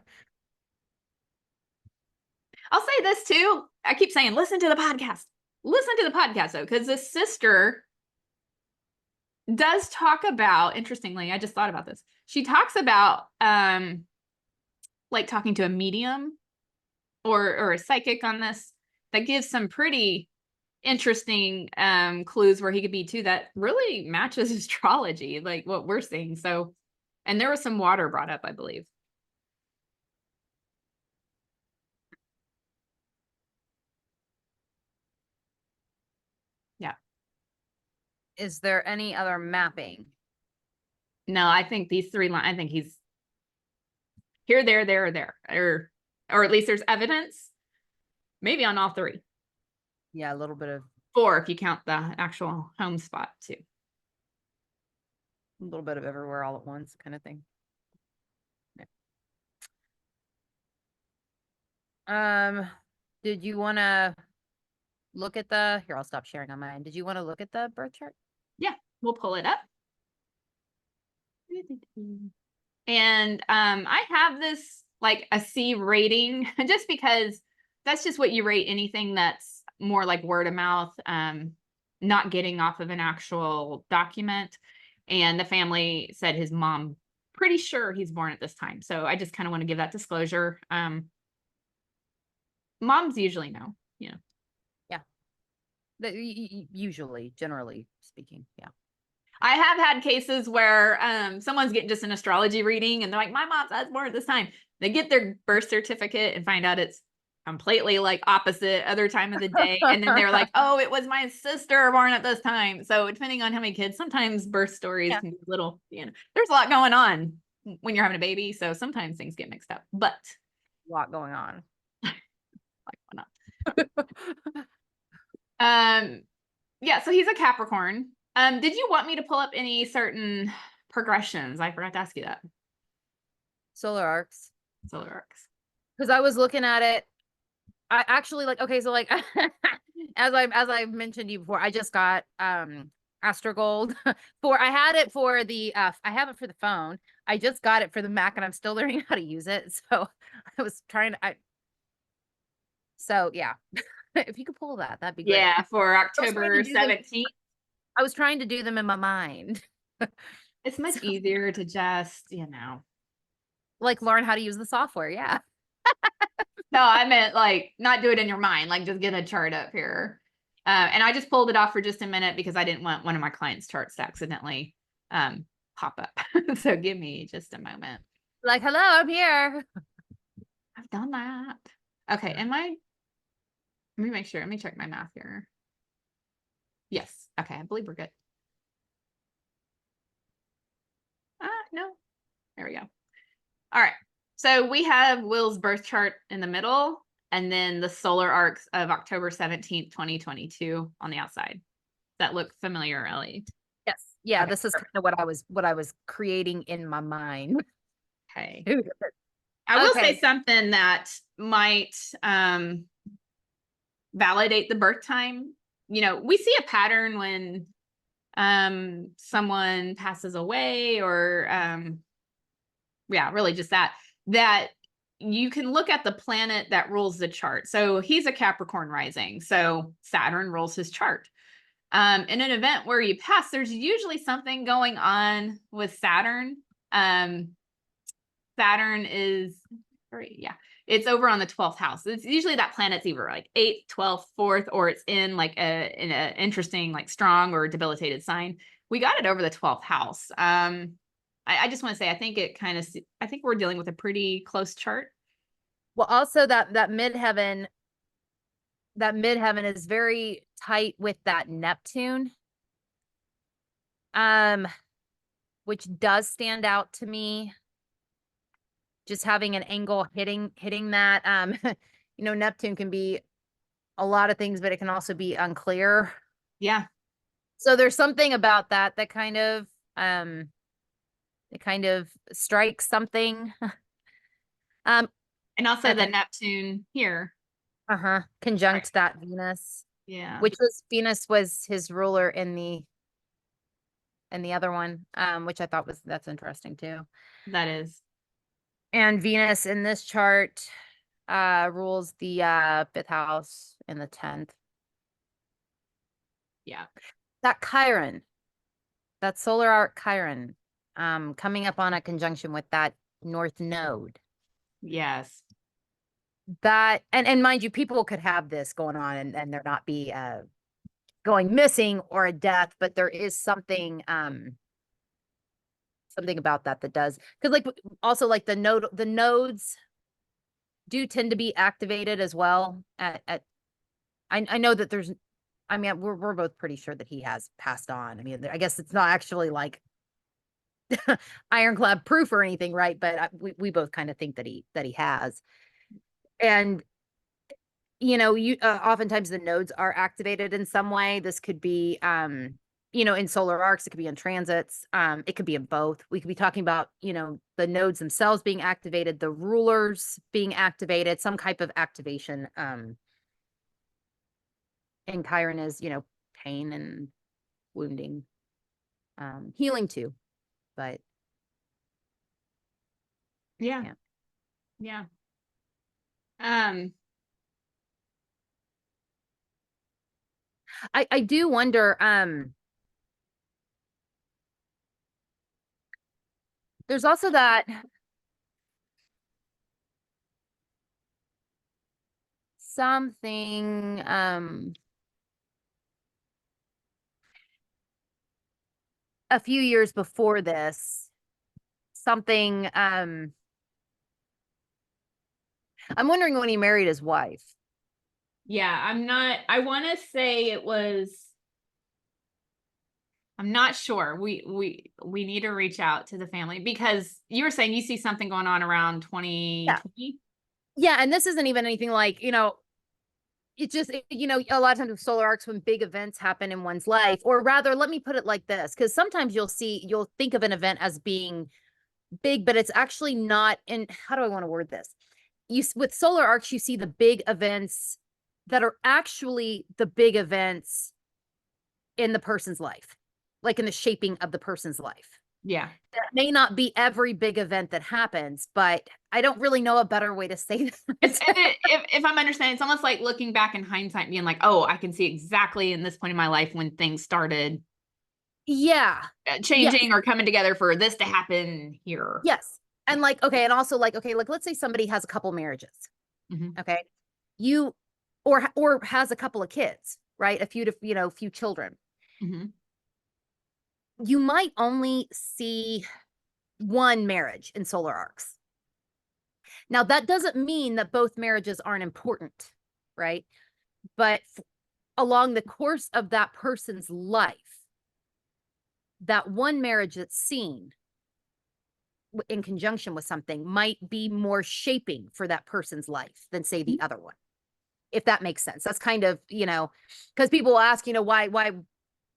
I'll say this too. I keep saying, listen to the podcast. Listen to the podcast though, because the sister does talk about, interestingly, I just thought about this. She talks about like talking to a medium or a psychic on this that gives some pretty interesting clues where he could be too, that really matches astrology, like what we're seeing. So, and there was some water brought up, I believe. Yeah. Is there any other mapping? No, I think these 3 lines, I think he's here, there, or there, or at least there's evidence, maybe on all 3. Yeah, a little bit of 4 if you count the actual home spot too. A little bit of everywhere all at once kind of thing. Yeah. Did you want to look at here, I'll stop sharing on mine. Did you want to look at the birth chart? Yeah, we'll pull it up. And I have this like a C rating just because that's just what you rate anything that's more like word of mouth, not getting off of an actual document. And the family said his mom, pretty sure he's born at this time. So I just kind of want to give that disclosure. Moms usually know, Yeah. Usually, generally speaking. Yeah. I have had cases where someone's getting just an astrology reading and they're like, my mom's born at this time. They get their birth certificate and find out it's completely like opposite other time of the day. And then they're like, oh, it was my sister born at this time. So depending on how many kids, sometimes birth stories can be a little, there's a lot going on when you're having a baby. So sometimes things get mixed up, but a lot going on. Yeah, so he's a Capricorn. Did you want me to pull up any certain progressions? I forgot to ask you that. Solar arcs. Because I was looking at it. I actually as I've mentioned to you before, I just got Astrogold I had it for the I have it for the phone. I just got it for the Mac and I'm still learning how to use it. So I was trying to so yeah. If you could pull that'd be great. Yeah, for October 17th. I was trying to do them in my mind. It's much easier to just, like learn how to use the software. Yeah. No, I meant like not do it in your mind, like just get a chart up here. And I just pulled it off for just a minute because I didn't want one of my clients' charts to accidentally pop up. So give me just a moment. Like, hello, I'm here. I've done that. Okay, let me make sure. Let me check my math here. Yes. Okay, I believe we're good. we go. All right. So we have Will's birth chart in the middle, and then the solar arcs of October 17th, 2022 on the outside. That look familiar, Ellie? Yes. Yeah, Okay, this is kind of what I was creating in my mind. Okay. I will say something that might validate the birth time. You know, we see a pattern when someone passes away, or yeah, really just that you can look at the planet that rules the chart. So he's a Capricorn rising, so Saturn rules his chart. In an event where you pass, there's usually something going on with Saturn. Saturn is, yeah, it's over on the 12th house. It's usually that planet's either like 8th, 12th, 4th, or it's in like in a interesting, like strong or debilitated sign. We got it over the 12th house. I just want to say, I think we're dealing with a pretty close chart. Well, also that midheaven is very tight with that Neptune, which does stand out to me. Just having an angle hitting that, you know, Neptune can be a lot of things, but it can also be unclear. Yeah. So there's something about that kind of, it kind of strikes something. And also the Neptune here. Conjunct that Venus. Yeah. Which Venus was his ruler in the other one, which I thought that's interesting too. That is. And Venus in this chart rules the 5th house and the 10th. Yeah. That Chiron, that solar arc Chiron, coming up on a conjunction with that North Node. Yes. That, and mind you, people could have this going on and there not be going missing or a death, but there is something something about that does, because like also like the nodes do tend to be activated as well I know that there's, I mean, we're both pretty sure that he has passed on. I mean, I guess it's not actually like ironclad proof or anything, right? But we both kind of think that he has. And you know, you oftentimes the nodes are activated in some way. This could be you know, in solar arcs, it could be in transits, it could be in both. We could be talking about, you know, the nodes themselves being activated, the rulers being activated, some type of activation. And Chiron is, you know, pain and wounding, healing too, but yeah. I do wonder, there's also that something, a few years before this, something, I'm wondering when he married his wife. Yeah, I want to say it was, I'm not sure. We need to reach out to the family, because you were saying you see something going on around 2020. Yeah, and this isn't even anything like, you know, it's just, you know, a lot of times with solar arcs, when big events happen in one's life, or rather, let me put it like this, because sometimes you'll think of an event as being big, but it's actually not. And how do I want to word this? With solar arcs, you see the big events that are actually the big events in the person's life, like in the shaping of the person's life. Yeah. That may not be every big event that happens, but I don't really know a better way to say that. If I'm understanding, it's almost like looking back in hindsight, being like, oh, I can see exactly in this point in my life when things started changing or coming together for this to happen here. Yes. And like, okay. And also like, okay, like let's say somebody has a couple marriages. Okay. Or has a couple of kids, right? A few children. You might only see one marriage in solar arcs. Now, that doesn't mean that both marriages aren't important, right? But along the course of that person's life, that one marriage that's seen in conjunction with something might be more shaping for that person's life than say the other one, if that makes sense. That's kind of, because people will ask,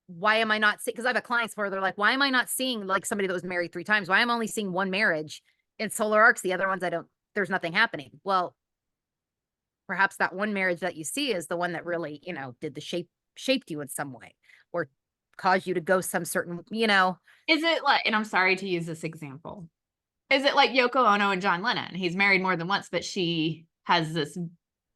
why am I not seeing, because I have a clients where they're like, why am I not seeing like somebody that was married 3 times? Why am I only seeing one marriage in solar arcs? The other ones, there's nothing happening. Well, perhaps that one marriage that you see is the one that really, did the shaped you in some way, or caused you to go some certain, Is it like, and I'm sorry to use this example, is it like Yoko Ono and John Lennon? He's married more than once, but she has this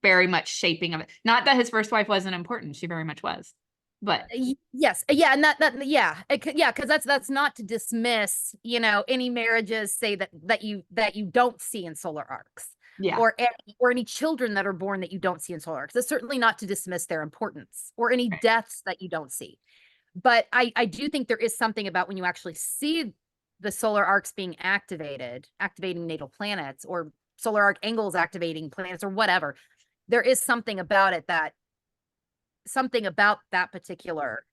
very much shaping of it. Not that his first wife wasn't important. She very much was. But yes, yeah, and yeah, yeah, because that's not to dismiss, any marriages say that you don't see in solar arcs, yeah, or any children that are born that you don't see in solar arcs. That's certainly not to dismiss their importance, or any right. deaths that you don't see. But I do think there is something about when you actually see the solar arcs being activating natal planets, or solar arc angles activating planets, or whatever. There is something about it something about that particular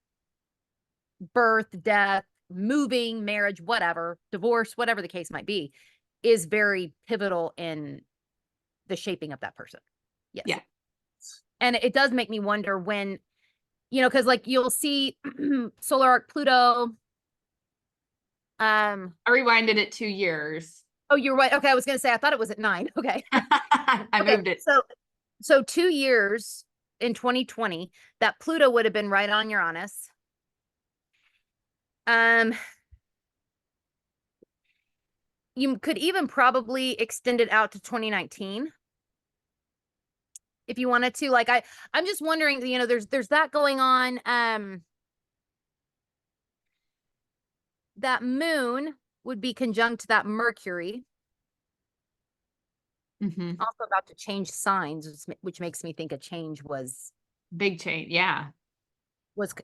birth, death, moving, marriage, whatever, divorce, whatever the case might be, is very pivotal in the shaping of that person. Yes. Yeah. And it does make me wonder when, because like you'll see solar arc Pluto. I rewinded it 2 years. Oh, you're right. Okay, I was gonna say I thought it was at 9. Okay. I moved it. So 2 years in 2020, that Pluto would have been right on Uranus. You could even probably extend it out to 2019 if you wanted to. Like I'm just wondering, there's that going on. That moon would be conjunct that Mercury. Also about to change signs, which makes me think a change was big change. Yeah.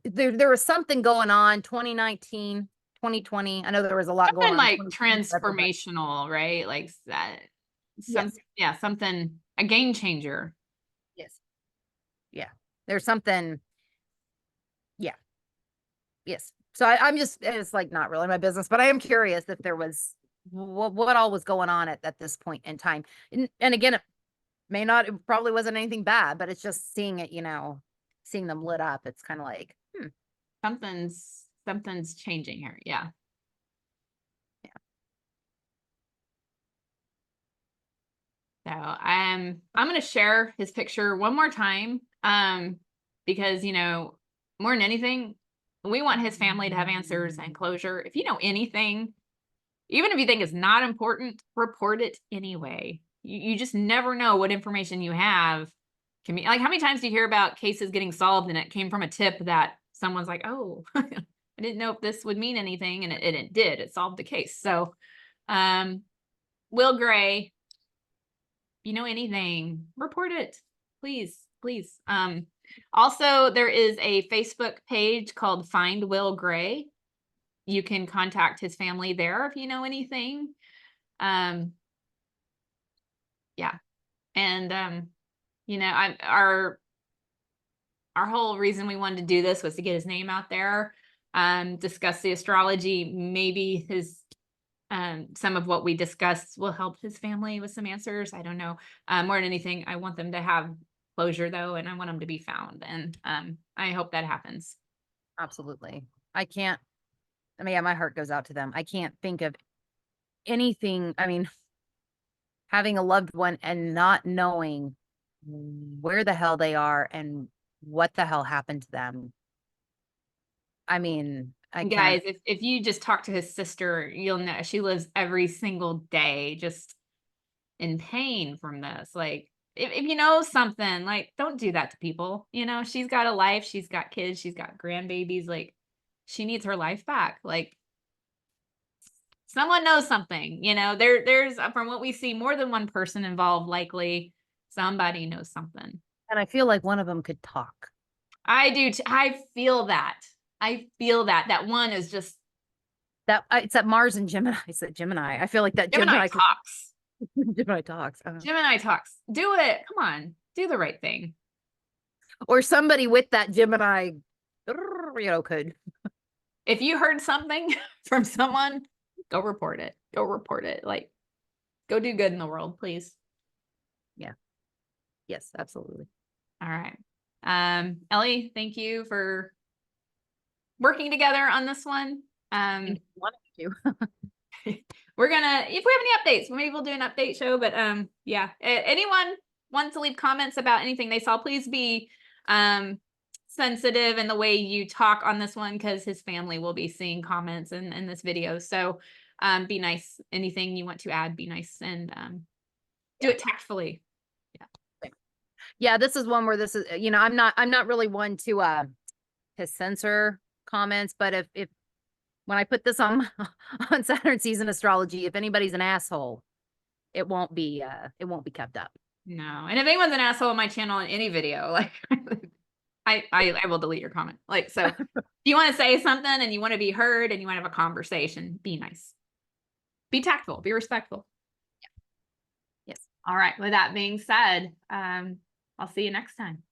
There was something going on 2019, 2020. I know there was a lot going on. Like transformational, right? Like that. Yes. Yeah, something, a game changer. Yes. Yeah. There's something. Yeah. Yes. So I'm just, it's like not really my business, but I am curious if there was what all was going on at this point in time. And again, it probably wasn't anything bad, but it's just seeing it, seeing them lit up. It's kind of like, something's changing here. Yeah. Yeah. So I'm going to share his picture one more time. Because, more than anything, we want his family to have answers and closure. If you know anything, even if you think it's not important, report it anyway. You just never know what information you have can be. Like, how many times do you hear about cases getting solved and it came from a tip that someone's like, oh, I didn't know if this would mean anything, and it did. It solved the case. So, Will Gray, you know anything, report it, please. Also, there is a Facebook page called Find Will Gray. You can contact his family there if you know anything. Yeah. And, our whole reason we wanted to do this was to get his name out there, discuss the astrology. Maybe some of what we discussed will help his family with some answers. I don't know. More than anything, I want them to have closure though, and I want them to be found. And I hope that happens. Absolutely. Yeah, my heart goes out to them. I can't think of anything. I mean, having a loved one and not knowing where the hell they are and what the hell happened to them. I mean, guys, if you just talk to his sister, you'll know she lives every single day just in pain from this. Like, if you know something, like, don't do that to people. She's got a life, she's got kids, she's got grandbabies. Like, she needs her life back. Like, someone knows something. There's from what we see, more than one person involved. Likely somebody knows something. And I feel like one of them could talk. I do. I feel that. That one is just that. It's at Mars and Gemini. I said Gemini. I feel like that Gemini talks. Gemini talks. Gemini talks. Do it. Come on. Do the right thing. Or somebody with that Gemini, could. If you heard something from someone, go report it. go report it. Like, go do good in the world, please. Yes, absolutely. All right. Ellie, thank you for working together on this one. Thank you for wanting to. We're gonna, if we have any updates, maybe we'll do an update show, but yeah, anyone wants to leave comments about anything they saw, please be sensitive in the way you talk on this one, because his family will be seeing comments in this video. So be nice. Anything you want to add, be nice, and do it tactfully. Yeah, this is one where this is, you know, I'm not really one to censor comments, but if when I put this on on Saturn season astrology, if anybody's an asshole, it won't be kept up. No, and if anyone's an asshole on my channel in any video, like I will delete your comment. Like, so if you want to say something and you want to be heard and you want to have a conversation, be nice, be tactful, be respectful. Yes. All right. With that being said, I'll see you next time.